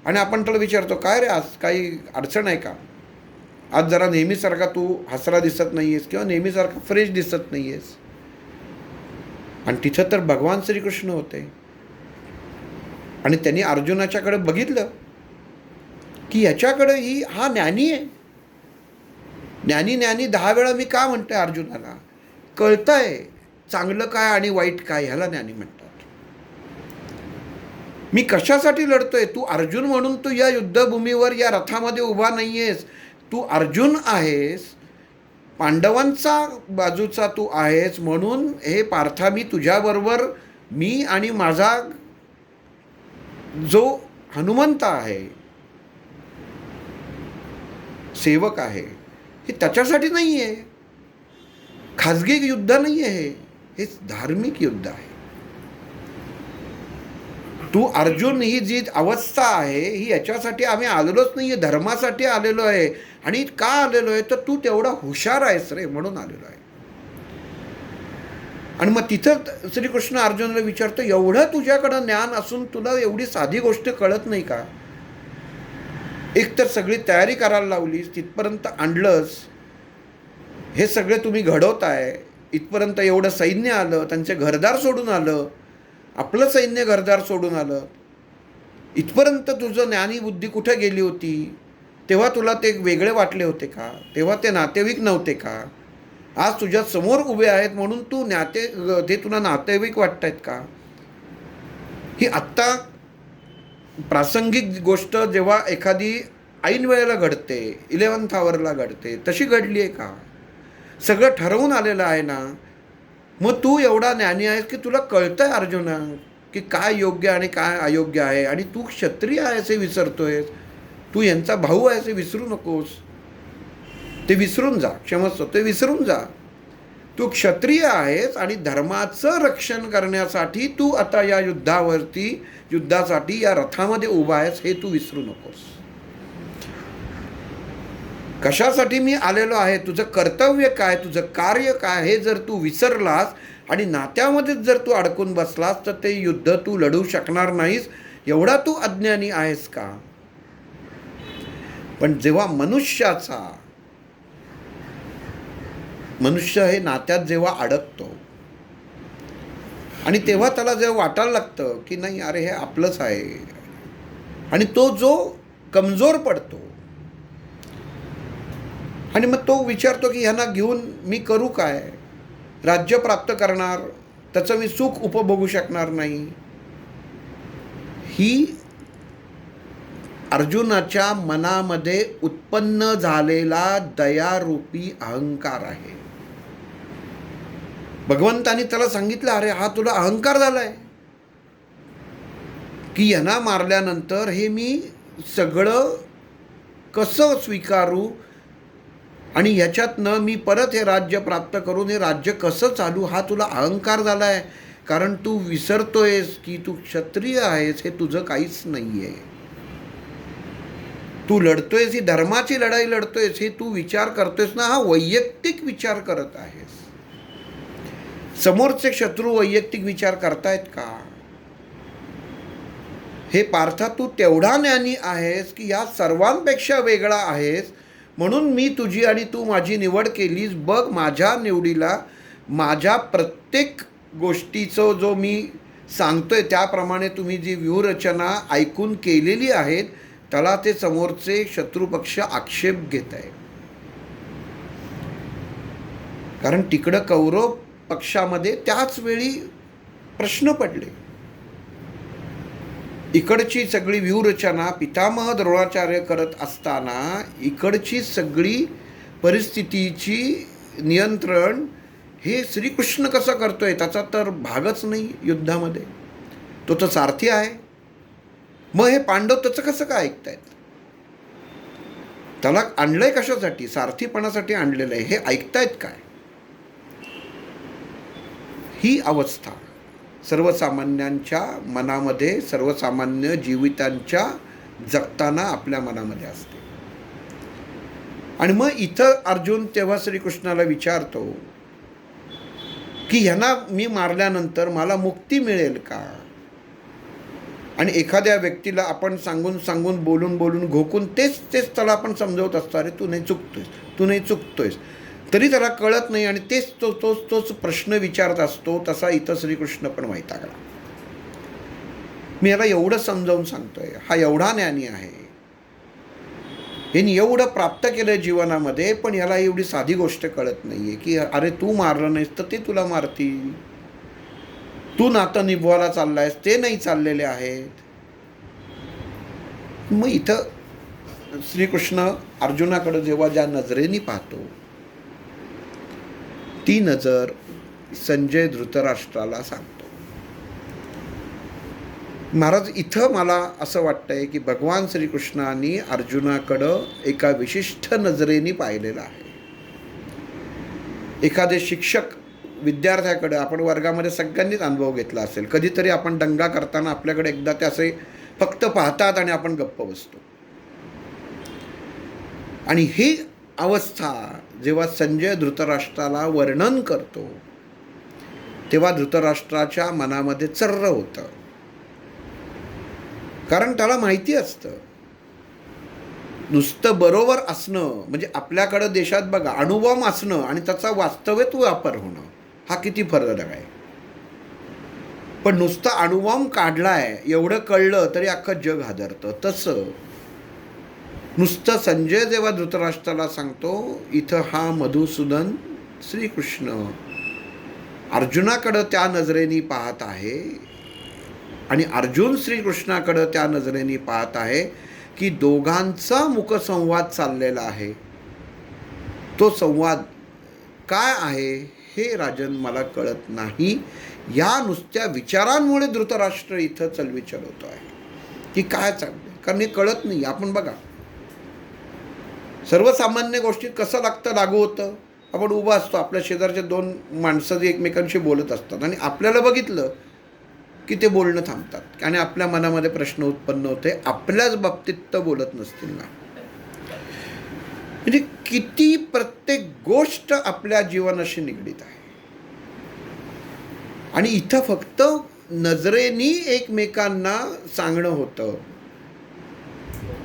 आणि आपण त्याला विचारतो काय रे आज काही अडचण आहे का? आज जरा नेहमीसारखा तू हसरा दिसत नाही आहेस किंवा नेहमीसारखा फ्रेश दिसत नाही आहेस. आणि तिथं तर भगवान श्रीकृष्ण होते आणि त्यांनी अर्जुनाच्याकडे बघितलं की ह्याच्याकडे हा ज्ञानी आहे. ज्ञानी ज्ञानी 10 वेळा मी का म्हणतोय अर्जुनाला? कळतंय चांगलं काय आणि वाईट काय, ह्याला ज्ञानी म्हणतात. मी कशासाठी लढतोय? तू अर्जुन म्हणून तू या युद्धभूमीवर या रथामध्ये उभा नाही आहेस. तू अर्जुन आहेस, पांडवांचा बाजूचा तू आहेस, म्हणून हे पार्था मी तुझ्याबरोबर, मी आणि माझा जो हनुमंत आहे, सेवक आहे, हे त्याच्यासाठी नाही आहे. खाजगी युद्ध नाही आहे हे धार्मिक युद्ध आहे. तू अर्जुन ही जी अवस्था आहे ही याच्यासाठी आम्ही आलेलोच नाही आहे, धर्मासाठी आलेलो आहे. आणि का आलेलो आहे? तर तू तेवढा हुशार आहेस रे म्हणून आलेलो आहे. आणि मग तिथं श्रीकृष्ण अर्जुनाला विचारतो, एवढं तुझ्याकडं ज्ञान असून तुला एवढी साधी गोष्ट कळत नाही का? एक तर सगळी तयारी करायला लावलीस, तिथपर्यंत आणलंस, हे सगळे तुम्ही घडवताय, इथपर्यंत एवढं सैन्य आलं, त्यांचे घरदार सोडून आलं, आपलं सैन्य घरदार सोडून आलं, इथपर्यंत तुझं ज्ञानी बुद्धी कुठे गेली होती? तेव्हा तुला ते वेगळे वाटले होते का? तेव्हा ते नातेवाईक नव्हते का? आज तुझ्या समोर उभे आहेत म्हणून ते तुला नातेवाईक वाटत आहेत का? ही आत्ता प्रासंगिक गोष्ट जेव्हा एखादी ऐन वेळेला घडते, 11th आवरला घडते, तशी घडली आहे का? सगळं ठरवून आलेलं आहे ना. मग तू एवढा ज्ञानी आहेस की तुला कळतंय अर्जुना की काय योग्य आणि काय अयोग्य आहे. आणि तू क्षत्रिय आहेस हे विसरतोयस, तू यांचा भाऊ आहेस हे विसरू नकोस. ते विसरून जा, क्षमस्व, ते विसरून जा. तू क्षत्रिय आहेस आणि धर्माचं रक्षण करण्यासाठी तू आता या युद्धासाठी या रथामध्ये उभा आहेस हे तू विसरू नकोस. कशासाठी मी आलेलो आहे, तुझं कर्तव्य काय, तुझं कार्य काय, हे जर तू विसरलास आणि नात्यामध्येच जर तू अडकून बसलास तर ते युद्ध तू लढू शकणार नाहीस. एवढा तू अज्ञानी आहेस का? पण जेव्हा मनुष्य हे नात्यात जेव्हा अडकतो आणि तेव्हा त्याला जेव्हा वाटायला लागतं की नाही अरे हे आपलंच आहे, आणि तो जो कमजोर पडतो आणि मग तो विचारतो की ह्यांना घेऊन मी करू काय? राज्य प्राप्त करणार, त्याचं मी सुख उपभोगू शकणार नाही. ही अर्जुनाच्या मनामध्ये उत्पन्न झालेला दयारूपी अहंकार आहे. भगवंतानी त्याला सांगितलं, अरे हा तुला अहंकार झालाय की यांना मारल्यानंतर हे मी सगळं कसं स्वीकारू आणि ह्याच्यातनं मी परत हे राज्य प्राप्त करून हे राज्य कसं चालू, हा तुला अहंकार झाला आहे. कारण तू विसरतोयस की तू क्षत्रिय आहेस, हे तुझं काहीच नाही आहे. तू लढतोयस, ही धर्माची लढाई लढतोयस, हे तू विचार करतोयस ना, हा वैयक्तिक विचार करत आहेस. समोरचे शत्रू वैयक्तिक विचार करतायत का? हे पार्था, तू तेवढा ज्ञानी आहेस की या सर्वांपेक्षा वेगळा आहेस, म्हणून मी तुझी आणि तू माझी निवड केलीस. बघ, माझ्या निवडीला माझ्या प्रत्येक गोष्टीचं जो मी सांगतोय त्याप्रमाणे तुम्ही जी व्यूहरचना ऐकून केलेली आहेत, त्याला ते समोरचे शत्रुपक्ष आक्षेप घेत आहे. कारण तिकडं कौरव पक्षामध्ये त्याच वेळी प्रश्न पडले. इकडची सगळी व्यूहरचना पितामह द्रोणाचार्य करत असताना इकडची सगळी परिस्थितीची नियंत्रण हे श्रीकृष्ण कसं करतोय, त्याचा तर भागच नाही युद्धामध्ये. तो तर सारथी आहे. मग हे पांडव त्याचं कसं काय ऐकतायत? त्याला आणलंय कशासाठी? सारथीपणासाठी आणलेलं आहे. हे ऐकतायत काय? ही अवस्था सर्वसामान्यांच्या मनामध्ये, सर्वसामान्य जीवितांच्या जगताना आपल्या मनामध्ये असते. आणि मग इथं अर्जुन तेव्हा श्रीकृष्णाला विचारतो की ह्यांना मी मारल्यानंतर मला मुक्ती मिळेल का? आणि एखाद्या व्यक्तीला आपण सांगून बोलून घोकून तेच त्याला आपण समजवत असतो, अरे तू नाही चुकतोयस, तरी त्याला कळत नाही आणि तेच तोच प्रश्न विचारत असतो. तसा इथं श्रीकृष्ण पण वैतागला. मी याला एवढं समजावून सांगतोय, हा एवढा ज्ञानी आहे, यांनी एवढं प्राप्त केलं जीवनामध्ये, पण याला एवढी साधी गोष्ट कळत नाहीये की अरे तू मारलं नाहीस तर ते तुला मारतील. तू नातं निभवायला चाललायस, ते नाही चाललेले आहेत. मग इथं श्रीकृष्ण अर्जुनाकडे जेव्हा ज्या नजरेने पाहतो, ती नजर संजय धृतराष्ट्राला सांगतो. महाराज, इथं मला असं वाटतंय की भगवान श्रीकृष्णांनी अर्जुनाकडं एका विशिष्ट नजरेने पाहिलेलं आहे. एखादे शिक्षक विद्यार्थ्याकडे, आपण वर्गामध्ये सगळ्यांनीच अनुभव घेतला असेल, कधीतरी आपण दंगा करताना आपल्याकडे एकदा ते असे फक्त पाहतात आणि आपण गप्प बसतो. आणि ही अवस्था जेव्हा संजय धृतराष्ट्राला वर्णन करतो, तेव्हा धृतराष्ट्राच्या मनामध्ये चर्र होतं. कारण त्याला माहिती असतं, नुसतं बरोबर असणं म्हणजे आपल्याकडं देशात बघा अणुबॉम्ब असणं आणि त्याचा वास्तव्यात वापर होणं, हा किती फरक आहे. पण नुसता अणुबॉम्ब काढलाय एवढं कळलं तरी अख्खं जग हादरतं. तसं नुसतं संजय जेव्हा धृतराष्ट्राला सांगतो, इथं हा मधुसूदन श्रीकृष्ण अर्जुनाकडं त्या नजरेने पाहत आहे आणि अर्जुन श्रीकृष्णाकडं त्या नजरेने पाहत आहे की दोघांचा मुखसंवाद चाललेला आहे. तो संवाद काय आहे हे राजन मला कळत नाही. या नुसत्या विचारांमुळे धृतराष्ट्र इथं चलविचल होतो आहे की काय चाललंय, कारण हे कळत नाही. आपण बघा, सर्वसामान्य गोष्टीत कसं लागू होतं. आपण उभं असतो, आपल्या शेजारचे दोन माणसं जे एकमेकांशी बोलत असतात आणि आपल्याला बघितलं की ते बोलणं थांबतात आणि आपल्या मनामध्ये प्रश्न उत्पन्न होते, आपल्याच बाबतीत तर बोलत नसतील ना. म्हणजे किती प्रत्येक गोष्ट आपल्या जीवनाशी निगडीत आहे. आणि इथं फक्त नजरेनी एकमेकांना सांगणं होतं.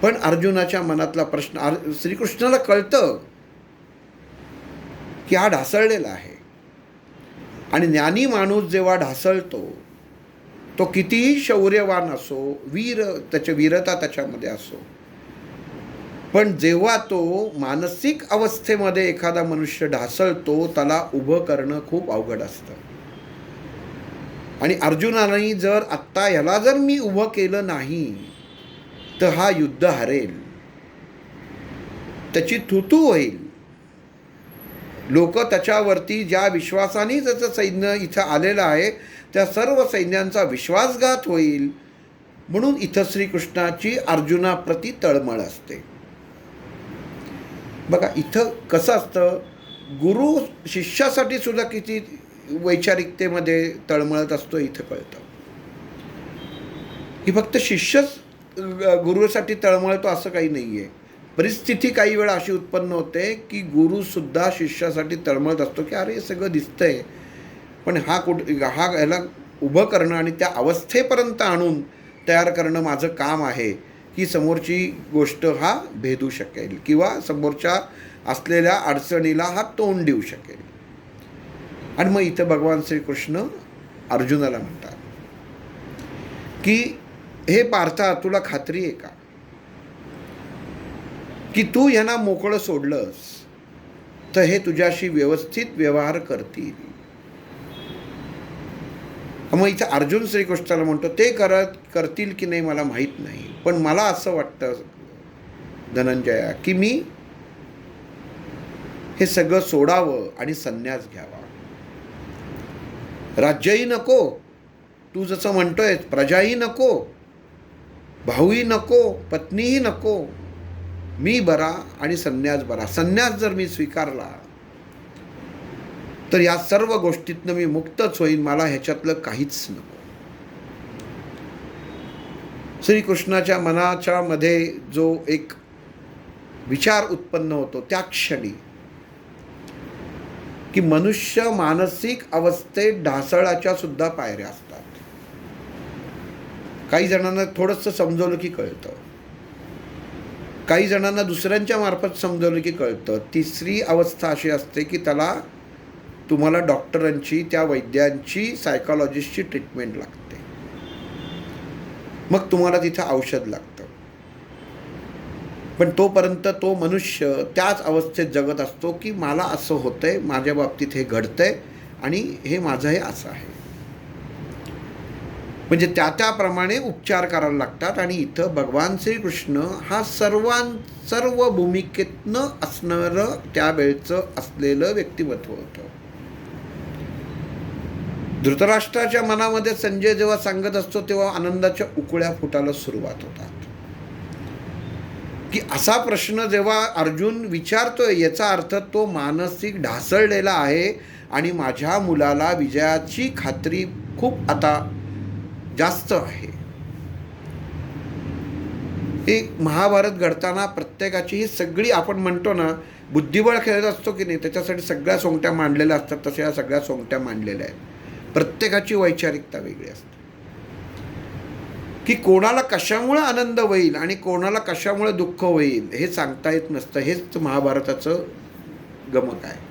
पण अर्जुनाच्या मनातला प्रश्न श्रीकृष्णाला कळतं की हा ढासळलेला आहे. आणि ज्ञानी माणूस जेव्हा ढासळतो, तो कितीही शौर्यवान असो, वीरता त्याच्यामध्ये असो, पण जेव्हा तो मानसिक अवस्थेमध्ये एखादा मनुष्य ढासळतो, त्याला उभं करणं खूप अवघड असतं. आणि अर्जुनाने जर आत्ता ह्याला जर मी उभं केलं नाही तर हा युद्ध हरेल, त्याची थुतू होईल. लोक त्याच्यावरती ज्या विश्वासाने त्याचं सैन्य इथं आलेलं आहे त्या सर्व सैन्यांचा विश्वासघात होईल म्हणून इथं श्रीकृष्णाची अर्जुनाप्रती तळमळ असते. बघा इथं कसं असतं, गुरु शिष्यासाठी सुद्धा किती वैचारिकतेमध्ये तळमळत असतो इथं कळतं. ही फक्त शिष्यच गुरुसाठी तळमळतो असं काही नाही आहे. परिस्थिती काही वेळा अशी उत्पन्न होते की गुरुसुद्धा शिष्यासाठी तळमळत असतो की अरे हे सगळं दिसतंय पण हा याला उभं करणं आणि त्या अवस्थेपर्यंत आणून तयार करणं माझं काम आहे की समोरची गोष्ट हा भेदू शकेल किंवा समोरच्या असलेल्या अडचणीला हा तोंड देऊ शकेल. आणि मग इथं भगवान श्रीकृष्ण अर्जुनाला म्हणतात की हे पार्था, तुला खात्री आहे का की तू यांना मोकळं सोडलंस तर हे तुझ्याशी व्यवस्थित व्यवहार करतील. मग इथं अर्जुन श्रीकृष्णाला म्हणतो ते करतील की नाही मला माहीत नाही, पण मला असं वाटतं धनंजया की मी हे सगळं सोडावं आणि संन्यास घ्यावा. राज्यही नको, तू जसं म्हणतोय प्रजाही नको, भाऊही नको, पत्नीही नको, मी बरा आणि संन्यास बरा. संन्यास जर मी स्वीकारला तर या सर्व गोष्टीतनं मी मुक्तच होईन, मला ह्याच्यातलं काहीच नको. श्रीकृष्णाच्या मनाच्या मध्ये जो एक विचार उत्पन्न होतो त्या क्षणी की मनुष्य मानसिक अवस्थेत ढासळाच्या सुद्धा पायऱ्या असतात. काही जणांना थोडंसं समजवलं की कळतं, काही जणांना दुसऱ्यांच्या मार्फत समजवलं की कळतं. तिसरी अवस्था अशी असते की त्याला तुम्हाला डॉक्टरांची, त्या वैद्यांची, सायकॉलॉजिस्टची ट्रीटमेंट लागते, मग तुम्हाला तिथं औषध लागतं. पण तोपर्यंत तो मनुष्य त्याच अवस्थेत जगत असतो की मला असं होतंय, माझ्या बाबतीत हे घडतंय आणि हे माझं हे असं आहे. म्हणजे त्याप्रमाणे उपचार करायला लागतात. आणि इथं भगवान श्रीकृष्ण हा सर्व भूमिकेतनं असणारं त्यावेळचं असलेलं व्यक्तिमत्व होतं. धृतराष्ट्राच्या मनामध्ये संजय जेव्हा सांगत असतो तेव्हा आनंदाच्या उकळ्या फुटायला सुरुवात होतात की असा प्रश्न जेव्हा अर्जुन विचारतोय याचा अर्थ तो मानसिक ढासळलेला आहे आणि माझ्या मुलाला विजयाची खात्री खूप आता जास्त आहे. हे महाभारत घडताना प्रत्येकाची ही सगळी, आपण म्हणतो ना बुद्धिबळ खेळत असतो की नाही, त्याच्यासाठी सगळ्या सोंगट्या मांडलेल्या असतात, तशा या सगळ्या सोंगट्या मांडलेल्या आहेत. प्रत्येकाची वैचारिकता वेगळी असते की कोणाला कशामुळे आनंद होईल आणि कोणाला कशामुळे दुःख होईल हे सांगता येत नसतं. हेच महाभारताचं गमक आहे.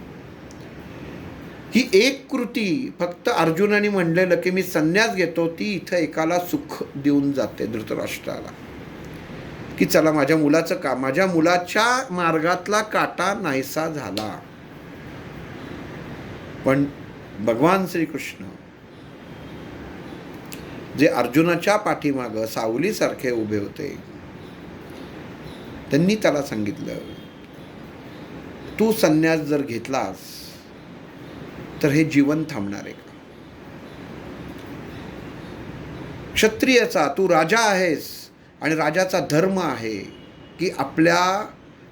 ही एक कृती फक्त अर्जुनाने म्हणलेलं की मी संन्यास घेतो ती इथं एकाला सुख देऊन जाते, धृतराष्ट्राला, की चला माझ्या मुलाचं का, माझ्या मुलाच्या मार्गातला काटा नाहीसा झाला. पण भगवान श्रीकृष्ण जे अर्जुनाच्या पाठीमागं सावलीसारखे उभे होते त्यांनी त्याला सांगितलं तू संन्यास जर घेतलास तर हे जीवन थांबणार आहे का? क्षत्रियाचा तू राजा आहेस आणि राजाचा धर्म आहे की आपल्या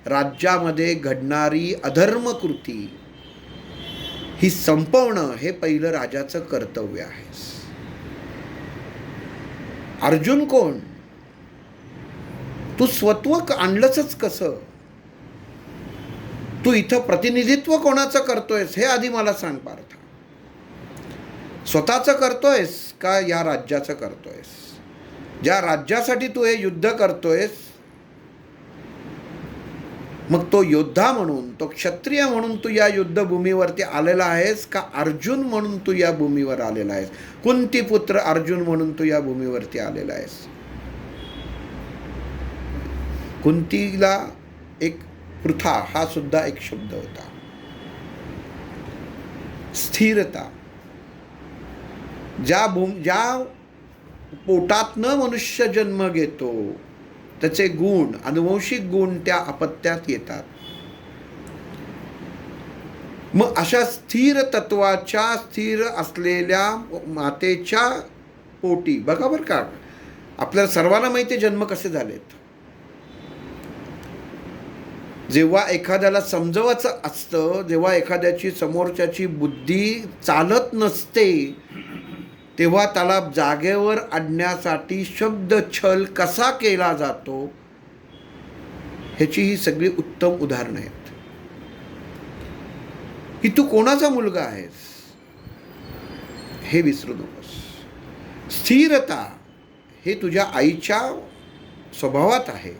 राज्यामध्ये घडणारी अधर्म कृती ही संपवणं हे पहिलं राजाचं कर्तव्य आहे. अर्जुन कोण? तू स्वत्व आणलंच कसं? तू इथं प्रतिनिधित्व कोणाचं करतोयस हे आधी मला सांग पार्थ. स्वतःचं करतोयस का या राज्याचं करतोयस? ज्या राज्यासाठी तू हे युद्ध करतोयस मग तो योद्धा म्हणून, तो क्षत्रिय म्हणून तू या युद्धभूमीवरती आलेला आहेस का अर्जुन म्हणून तू या भूमीवर आलेला आहेस? कुंती पुत्र अर्जुन म्हणून तू या भूमीवरती आलेला आहेस? कुंतीला एक पृथा हा सुद्धा एक शब्द होता. स्थिरता. ज्या पोटातनं मनुष्य जन्म घेतो त्याचे गुण, अनुवंशिक गुण त्या अपत्यात येतात. मग अशा स्थिर तत्वाच्या स्थिर असलेल्या मातेच्या पोटी बघा बरं का, आपल्याला सर्वांना माहिती आहे जन्म कसे झालेत. जेव्हा एखाद्याला समजवायचं असतं, जेव्हा एखाद्याची समोरच्याची बुद्धी चालत नसते, तेव्हा त्याला जागेवर आणण्यासाठी शब्द छल कसा केला जातो ह्याची ही सगळी उत्तम उदाहरणं आहेत. की तू कोणाचा मुलगा आहेस हे विसरू नकोस. स्थिरता हे तुझ्या आईच्या स्वभावात आहे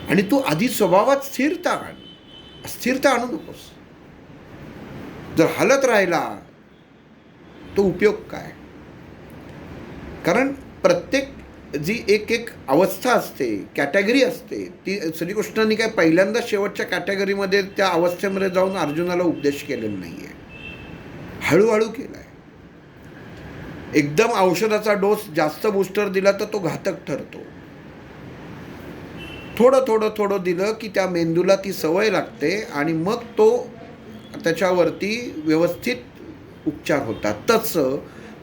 आणि तू आधी स्वभावात स्थिरता आण, अस्थिरता आणू नकोस. जर हालत राहिला तो उपयोग काय? कारण प्रत्येक जी एक एक अवस्था असते, कॅटेगरी असते, ती श्रीकृष्णांनी काय पहिल्यांदा शेवटच्या कॅटेगरीमध्ये त्या अवस्थेमध्ये जाऊन अर्जुनाला उपदेश केलेला नाही आहे, हळूहळू केला आहे. एकदम औषधाचा डोस जास्त बूस्टर दिला तर तो घातक ठरतो. थोडं थोडं थोडं दिलं की त्या मेंदूला ती सवय लागते आणि मग तो त्याच्यावरती व्यवस्थित उपचार होतात. तसं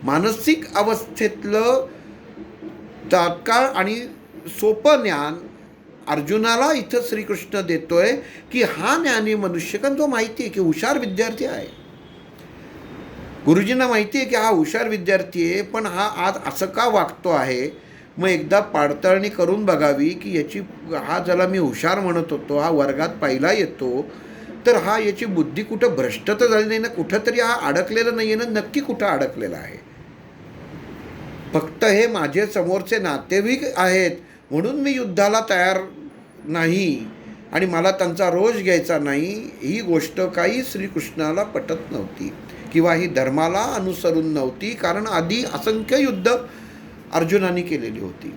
मानसिक अवस्थेतलं तात्काळ आणि सोपं ज्ञान अर्जुनाला इथं श्रीकृष्ण देतोय की हा ज्ञानी मनुष्य, कारण तो माहिती आहे की हुशार विद्यार्थी आहे. गुरुजींना माहिती आहे की हा हुशार विद्यार्थी आहे, पण हा आज असं का वागतो आहे. मग एकदा पडताळणी करून बघावी की याची, हा ज्याला मी हुशार म्हणत होतो हा वर्गात पहिला येतो, तर हा याची बुद्धी कुठं भ्रष्ट तर झाली नाही ना, कुठंतरी हा अडकलेला नाही आहे ना, नक्की कुठं अडकलेला आहे. फक्त हे माझे समोरचे नातेवाईक आहेत म्हणून मी युद्धाला तयार नाही आणि मला त्यांचा रोष घ्यायचा नाही, ही गोष्ट काही श्रीकृष्णाला पटत नव्हती किंवा ही धर्माला अनुसरून नव्हती. कारण आधी असंख्य युद्ध अर्जुनाने केलेली होती.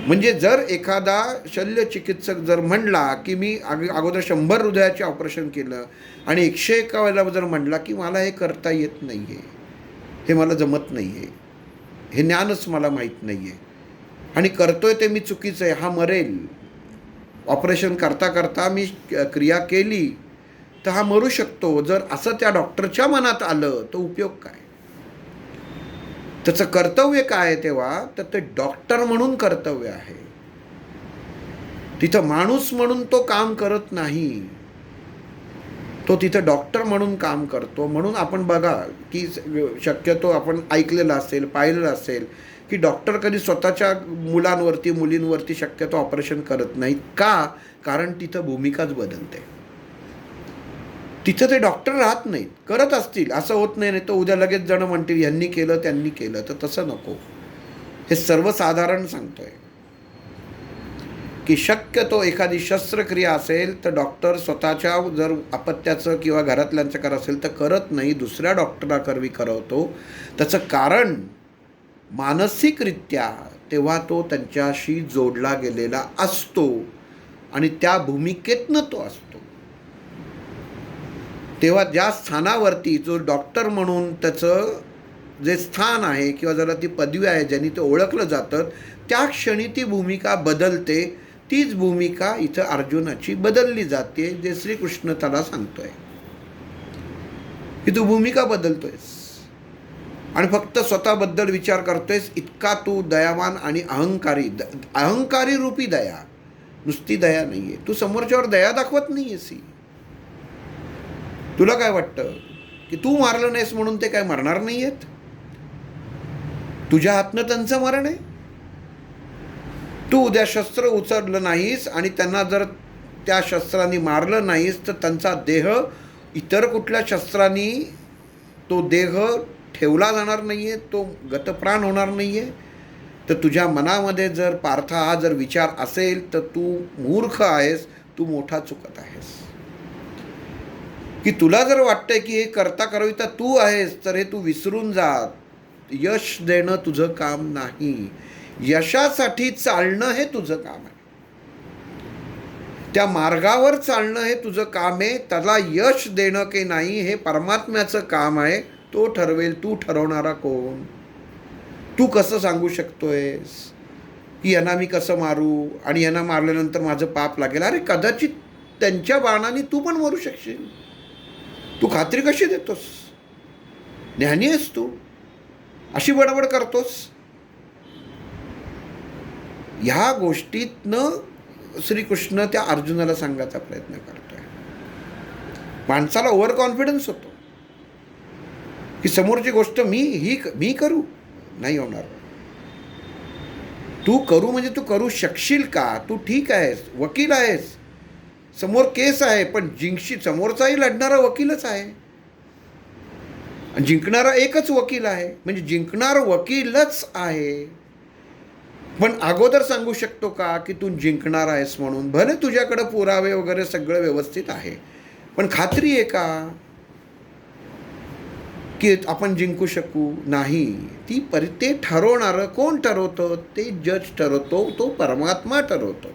म्हणजे जर एखादा शल्यचिकित्सक जर म्हणला की मी अगोदर 100 हृदयाचे ऑपरेशन केलं आणि 101 वेळेला जर म्हणला की मला हे करता येत नाही आहे, हे मला जमत नाही आहे, हे ज्ञानच मला माहीत नाही आहे आणि करतोय ते मी चुकीचं आहे, हा मरेल, ऑपरेशन करता करता मी क्रिया केली तर हा मरू शकतो, जर असं त्या डॉक्टरच्या मनात आलं तर उपयोग काय? त्याचं कर्तव्य काय आहे तेव्हा? तर ते डॉक्टर म्हणून कर्तव्य आहे. तिथं माणूस म्हणून तो काम करत नाही, तो तिथं डॉक्टर म्हणून काम करतो. म्हणून आपण बघा की शक्यतो आपण ऐकलेलं असेल, पाहिलेलं असेल की डॉक्टर कधी स्वतःच्या मुलांवरती मुलींवरती शक्यतो ऑपरेशन करत नाहीत. का? कारण तिथं भूमिकाच बदलते. तिथं ते डॉक्टर राहत नाहीत. करत असतील असं होत नाही, नाही तर उद्या लगेच जण म्हणतील ह्यांनी केलं त्यांनी केलं, तर तसं नको. हे सर्वसाधारण सांगतोय की शक्यतो एखादी शस्त्रक्रिया असेल तर डॉक्टर स्वतःच्या जर अपत्याचं किंवा घरातल्यांचं करत असेल तर करत नाही, दुसऱ्या डॉक्टराकरवी करवतो. त्याचं कारण मानसिकरित्या तेव्हा तो त्यांच्याशी जोडला गेलेला असतो आणि त्या भूमिकेतनं तो असतो. तेव्हा ज्या स्थानावरती जो डॉक्टर म्हणून त्याचं जे स्थान आहे किंवा जरा ती पदवी आहे ज्यांनी ते ओळखलं जातं, त्या क्षणी ती भूमिका बदलते. तीच भूमिका इथं अर्जुनाची बदलली जाते, जे श्रीकृष्ण त्याला सांगतोय की तू भूमिका बदलतोयस आणि फक्त स्वतःबद्दल विचार करतोयस, इतका तू दयावान आणि अहंकारी रूपी दया, नुसती दया नाही आहे. तू समोरच्यावर दया दाखवत नाही आहेस. तुला काय वाटतं की तू मारलं नाहीस म्हणून ते काय मरणार नाही आहेत? तुझ्या हातनं त्यांचं मरण आहे. तू उद्या शस्त्र उचललं नाहीस आणि त्यांना जर त्या शस्त्रांनी मारलं नाहीस तर त्यांचा देह इतर कुठल्या शस्त्रांनी तो देह ठेवला जाणार नाही आहे, तो गतप्राण होणार नाही आहे. तर तुझ्या मनामध्ये जर पार्था हा जर विचार असेल तर तू मूर्ख आहेस, तू मोठा चुकत आहेस. की तुला जर वाटतंय की हे करता करविता तू आहेस तर हे तू विसरून जा. यश देणं तुझं काम नाही, यशासाठी चालणं हे तुझं काम आहे. त्या मार्गावर चालणं हे तुझं काम आहे. त्याला यश देणं की नाही हे परमात्म्याचं काम आहे. तो ठरवेल. तू ठरवणारा कोण? तू कसं सांगू शकतोयस की यांना मी कसं मारू आणि यांना मारल्यानंतर माझं पाप लागेल? अरे कदाचित त्यांच्या बाणाने तू पण मरू शकशील. तू खात्री कशी देतोस? ज्ञानी आहेस तू, अशी बडबड करतोस. ह्या गोष्टीतनं श्रीकृष्ण त्या अर्जुनाला सांगायचा प्रयत्न करतोय. माणसाला ओव्हर कॉन्फिडन्स होतो की समोरची गोष्ट मी करू, नाही होणार. तू करू म्हणजे तू करू शकशील का? तू ठीक आहेस, वकील आहेस, समोर केस आहे, पण समोरचाही लढणारा वकीलच आहे. जिंकणारा एकच वकील आहे, म्हणजे जिंकणार वकीलच आहे. पण अगोदर सांगू शकतो का की तू जिंकणार आहेस म्हणून? भले तुझ्याकडे पुरावे वगैरे सगळं व्यवस्थित आहे, पण खात्री आहे का की आपण जिंकू शकू? नाही. ते ठरवणारं कोण ठरवतं? ते जज ठरवतो, तो परमात्मा ठरवतो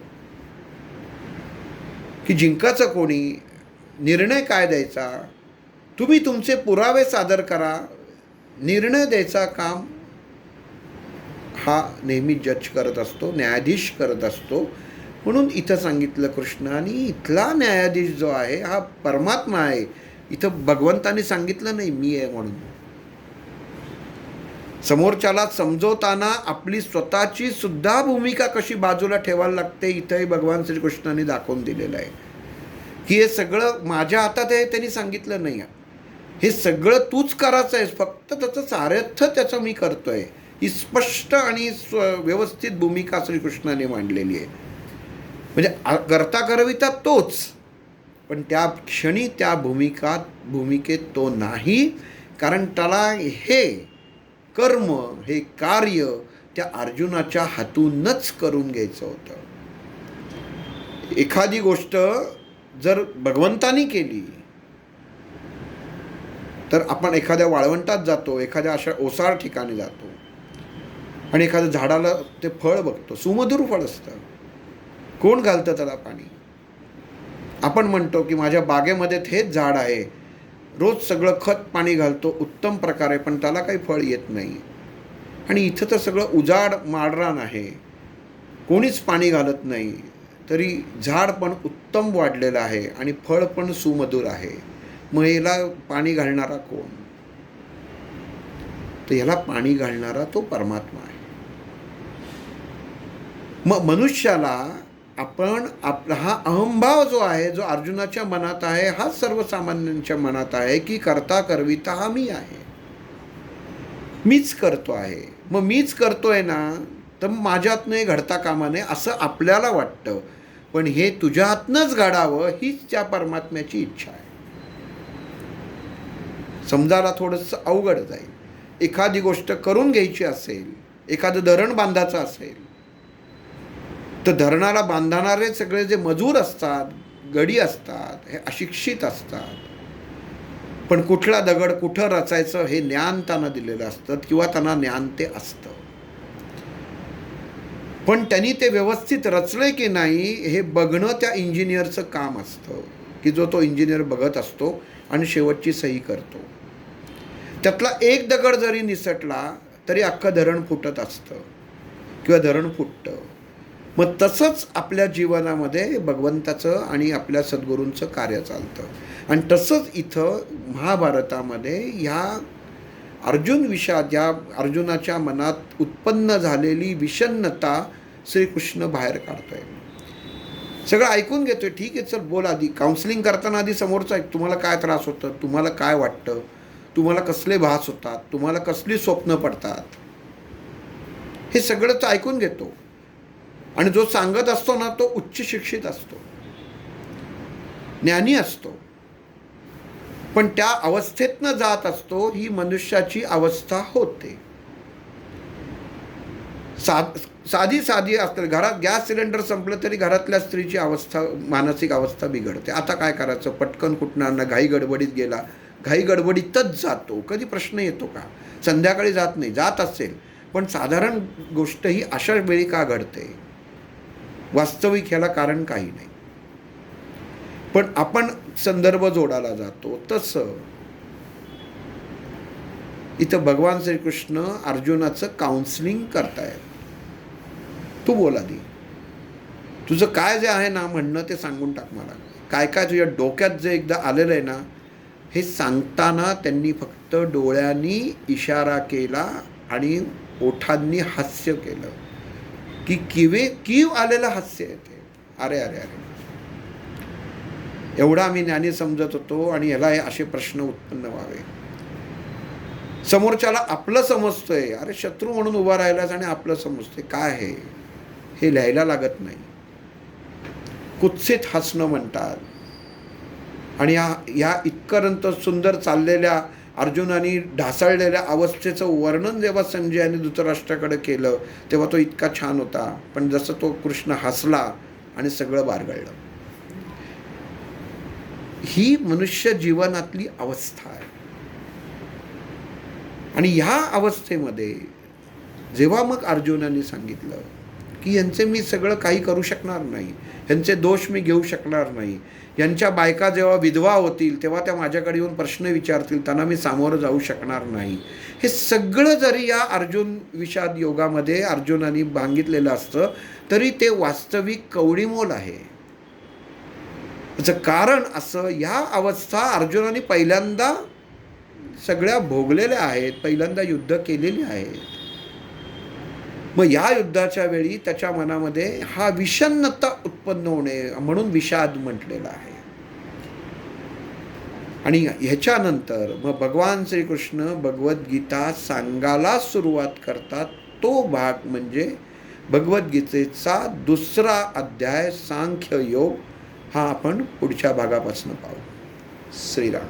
की जिंकायचं कोणी, निर्णय काय द्यायचा. तुम्ही तुमचे पुरावे सादर करा, निर्णय द्यायचा काम हा नेहमी जज करत असतो, न्यायाधीश करत असतो. म्हणून इथं सांगितलं कृष्णाने, इथला न्यायाधीश जो आहे हा परमात्मा आहे. इथं भगवंतांनी सांगितलं नाही मी आहे म्हणून. समोरच्याला समजवताना आपली स्वतःची सुद्धा भूमिका कशी बाजूला ठेवायला लागते, इथंही भगवान श्रीकृष्णाने दाखवून दिलेलं आहे की हे सगळं माझ्या हातात आहे. त्यांनी सांगितलं नाही हे सगळं तूच करायचं आहेस, फक्त त्याचं सारथ्य त्याचं मी करतोय. ही स्पष्ट आणि व्यवस्थित भूमिका श्रीकृष्णाने मांडलेली आहे. म्हणजे करता करविता तोच, पण त्या क्षणी त्या भूमिकेत तो नाही. कारण त्याला हे कर्म, हे कार्य त्या अर्जुनाच्या हातूनच करून घ्यायचं होतं. एखादी गोष्ट जर भगवंतानी केली तर आपण एखाद्या वाळवंटात जातो, एखाद्या अशा ओसाड ठिकाणी जातो आणि एखाद्या झाडाला ते फळ बघतो, सुमधुर फळ असतं. कोण घालतं त्याला पाणी? आपण म्हणतो की माझ्या बागेमध्ये हेच झाड आहे, रोज सगळं खत पाणी घालतो उत्तम प्रकारे, पण त्याला काही फळ येत नाही. आणि इथं तर सगळं उजाड माळरान आहे, कोणीच पाणी घालत नाही, तरी झाड पण उत्तम वाढलेलं आहे आणि फळ पण सुमधुर आहे. मग याला पाणी घालणारा कोण? तर याला पाणी घालणारा तो परमात्मा आहे. मग मनुष्याला आपला हा अहंभाव जो आहे, जो अर्जुनाच्या मनात आहे, हा सर्वसामान्यांच्या मनात आहे की करता करविता हा मी आहे, मीच करतो आहे. मग मीच करतोय ना, तर माझ्यातनं घडता कामा नये असं आपल्याला वाटतं. पण हे तुझ्या हातनंच घडावं हीच त्या परमात्म्याची इच्छा आहे. समजायला थोडंसं अवघड जाईल. एखादी गोष्ट करून घ्यायची असेल, एखादं धरण बांधायचं असेल, तर धरणाला बांधणारे सगळे जे मजूर असतात, गडी असतात, हे अशिक्षित असतात. पण कुठला दगड कुठं रचायचं हे ज्ञान त्यांना दिलेलं असतं किंवा त्यांना ज्ञान ते असतं. पण त्यांनी ते व्यवस्थित रचले की नाही हे बघणं त्या इंजिनियरचं काम असतं, की जो तो इंजिनियर बघत असतो आणि शेवटची सही करतो. त्यातला एक दगड जरी निसटला तरी अख्खं धरण फुटत असतं किंवा धरण फुटतं. मग तसंच आपल्या जीवनामध्ये भगवंताचं आणि आपल्या सद्गुरूंचं कार्य चालतं. आणि तसंच इथं महाभारतामध्ये ह्या अर्जुन विषाद, या अर्जुनाच्या मनात उत्पन्न झालेली विषण्णता श्रीकृष्ण बाहेर काढतोय. सगळं ऐकून घेतोय. ठीक आहे, चल बोल. आधी काउन्सिलिंग करताना आधी समोरचं ऐक. तुम्हाला काय त्रास होतं, तुम्हाला काय वाटतं, तुम्हाला कसले भास होतात, तुम्हाला कसली स्वप्न पडतात, हे सगळंच ऐकून घेतो. आणि जो सांगत असतो ना तो उच्च शिक्षित असतो, ज्ञानी असतो, पण त्या अवस्थेतनं जात असतो. ही मनुष्याची अवस्था होते. साधी असते. घरात गॅस सिलेंडर संपलं तरी घरातल्या स्त्रीची अवस्था, मानसिक अवस्था बिघडते. आता काय करायचं, पटकन कुठणार ना, घाई गडबडीत गेला, घाई गडबडीतच जातो. कधी प्रश्न येतो का संध्याकाळी जात नाही? जात असेल, पण साधारण गोष्ट ही अशा वेळी का घडते? वास्तविक ह्याला कारण काही नाही, पण आपण संदर्भ जोडायला जातो. तसं इथं भगवान श्रीकृष्ण अर्जुनाचं काउन्सिलिंग करतायत. तू बोल आधी, तुझं काय जे आहे ना म्हणणं ते सांगून टाक मला. काय काय तुझ्या डोक्यात जे एकदा आलेलं आहे ना, हे सांगताना त्यांनी फक्त डोळ्यांनी इशारा केला आणि ओठांनी हास्य केलं, की कीव आलेलं हास्य आहे ते. अरे अरे अरे, एवढा आम्ही ज्ञानी समजत होतो आणि याला हे असे प्रश्न उत्पन्न व्हावे. समोरच्याला आपलं समजतोय, अरे शत्रू म्हणून उभा राहिलास आणि आपलं समजतोय, काय हे लिहायला लागत नाही. कुत्सित हसणं म्हणतात. आणि या इतकंपर्यंत सुंदर चाललेल्या अर्जुनाने ढासळलेल्या अवस्थेचं वर्णन जेव्हा संजयाने धृतराष्ट्राकडे केलं तेव्हा तो इतका छान होता. पण जसं तो कृष्ण हसला आणि सगळं बारगळलं. ही मनुष्य जीवनातली अवस्था आहे. आणि ह्या अवस्थेमध्ये जेव्हा मग अर्जुनाने सांगितलं की यांचे मी सगळं काही करू शकणार नाही, यांचे दोष मी घेऊ शकणार नाही, यांच्या बायका जेव्हा विधवा होतील तेव्हा त्या माझ्याकडे येऊन प्रश्न विचारतील, त्यांना मी सामोरं जाऊ शकणार नाही, हे सगळं जरी या अर्जुन विषाद योगामध्ये अर्जुनाने सांगितलेलं असतं तरी ते वास्तविक कवडीमोल आहे. याचं कारण असं, ह्या अवस्था अर्जुनाने पहिल्यांदा सगळ्या भोगलेल्या आहेत, पहिल्यांदा युद्ध केलेली आहेत. मग या युद्धाच्या वेळी त्याच्या मनामध्ये हा विषण्णता उत्पन्न होणे म्हणून विषाद म्हटलेला आहे. आणि ह्याच्यानंतर मग भगवान श्रीकृष्ण भगवद्गीता सांगायला सुरुवात करतात. तो भाग म्हणजे भगवद्गीतेचा 2रा अध्याय सांख्य योग. हा आपण पुढच्या भागापासून पाहू. श्रीराम.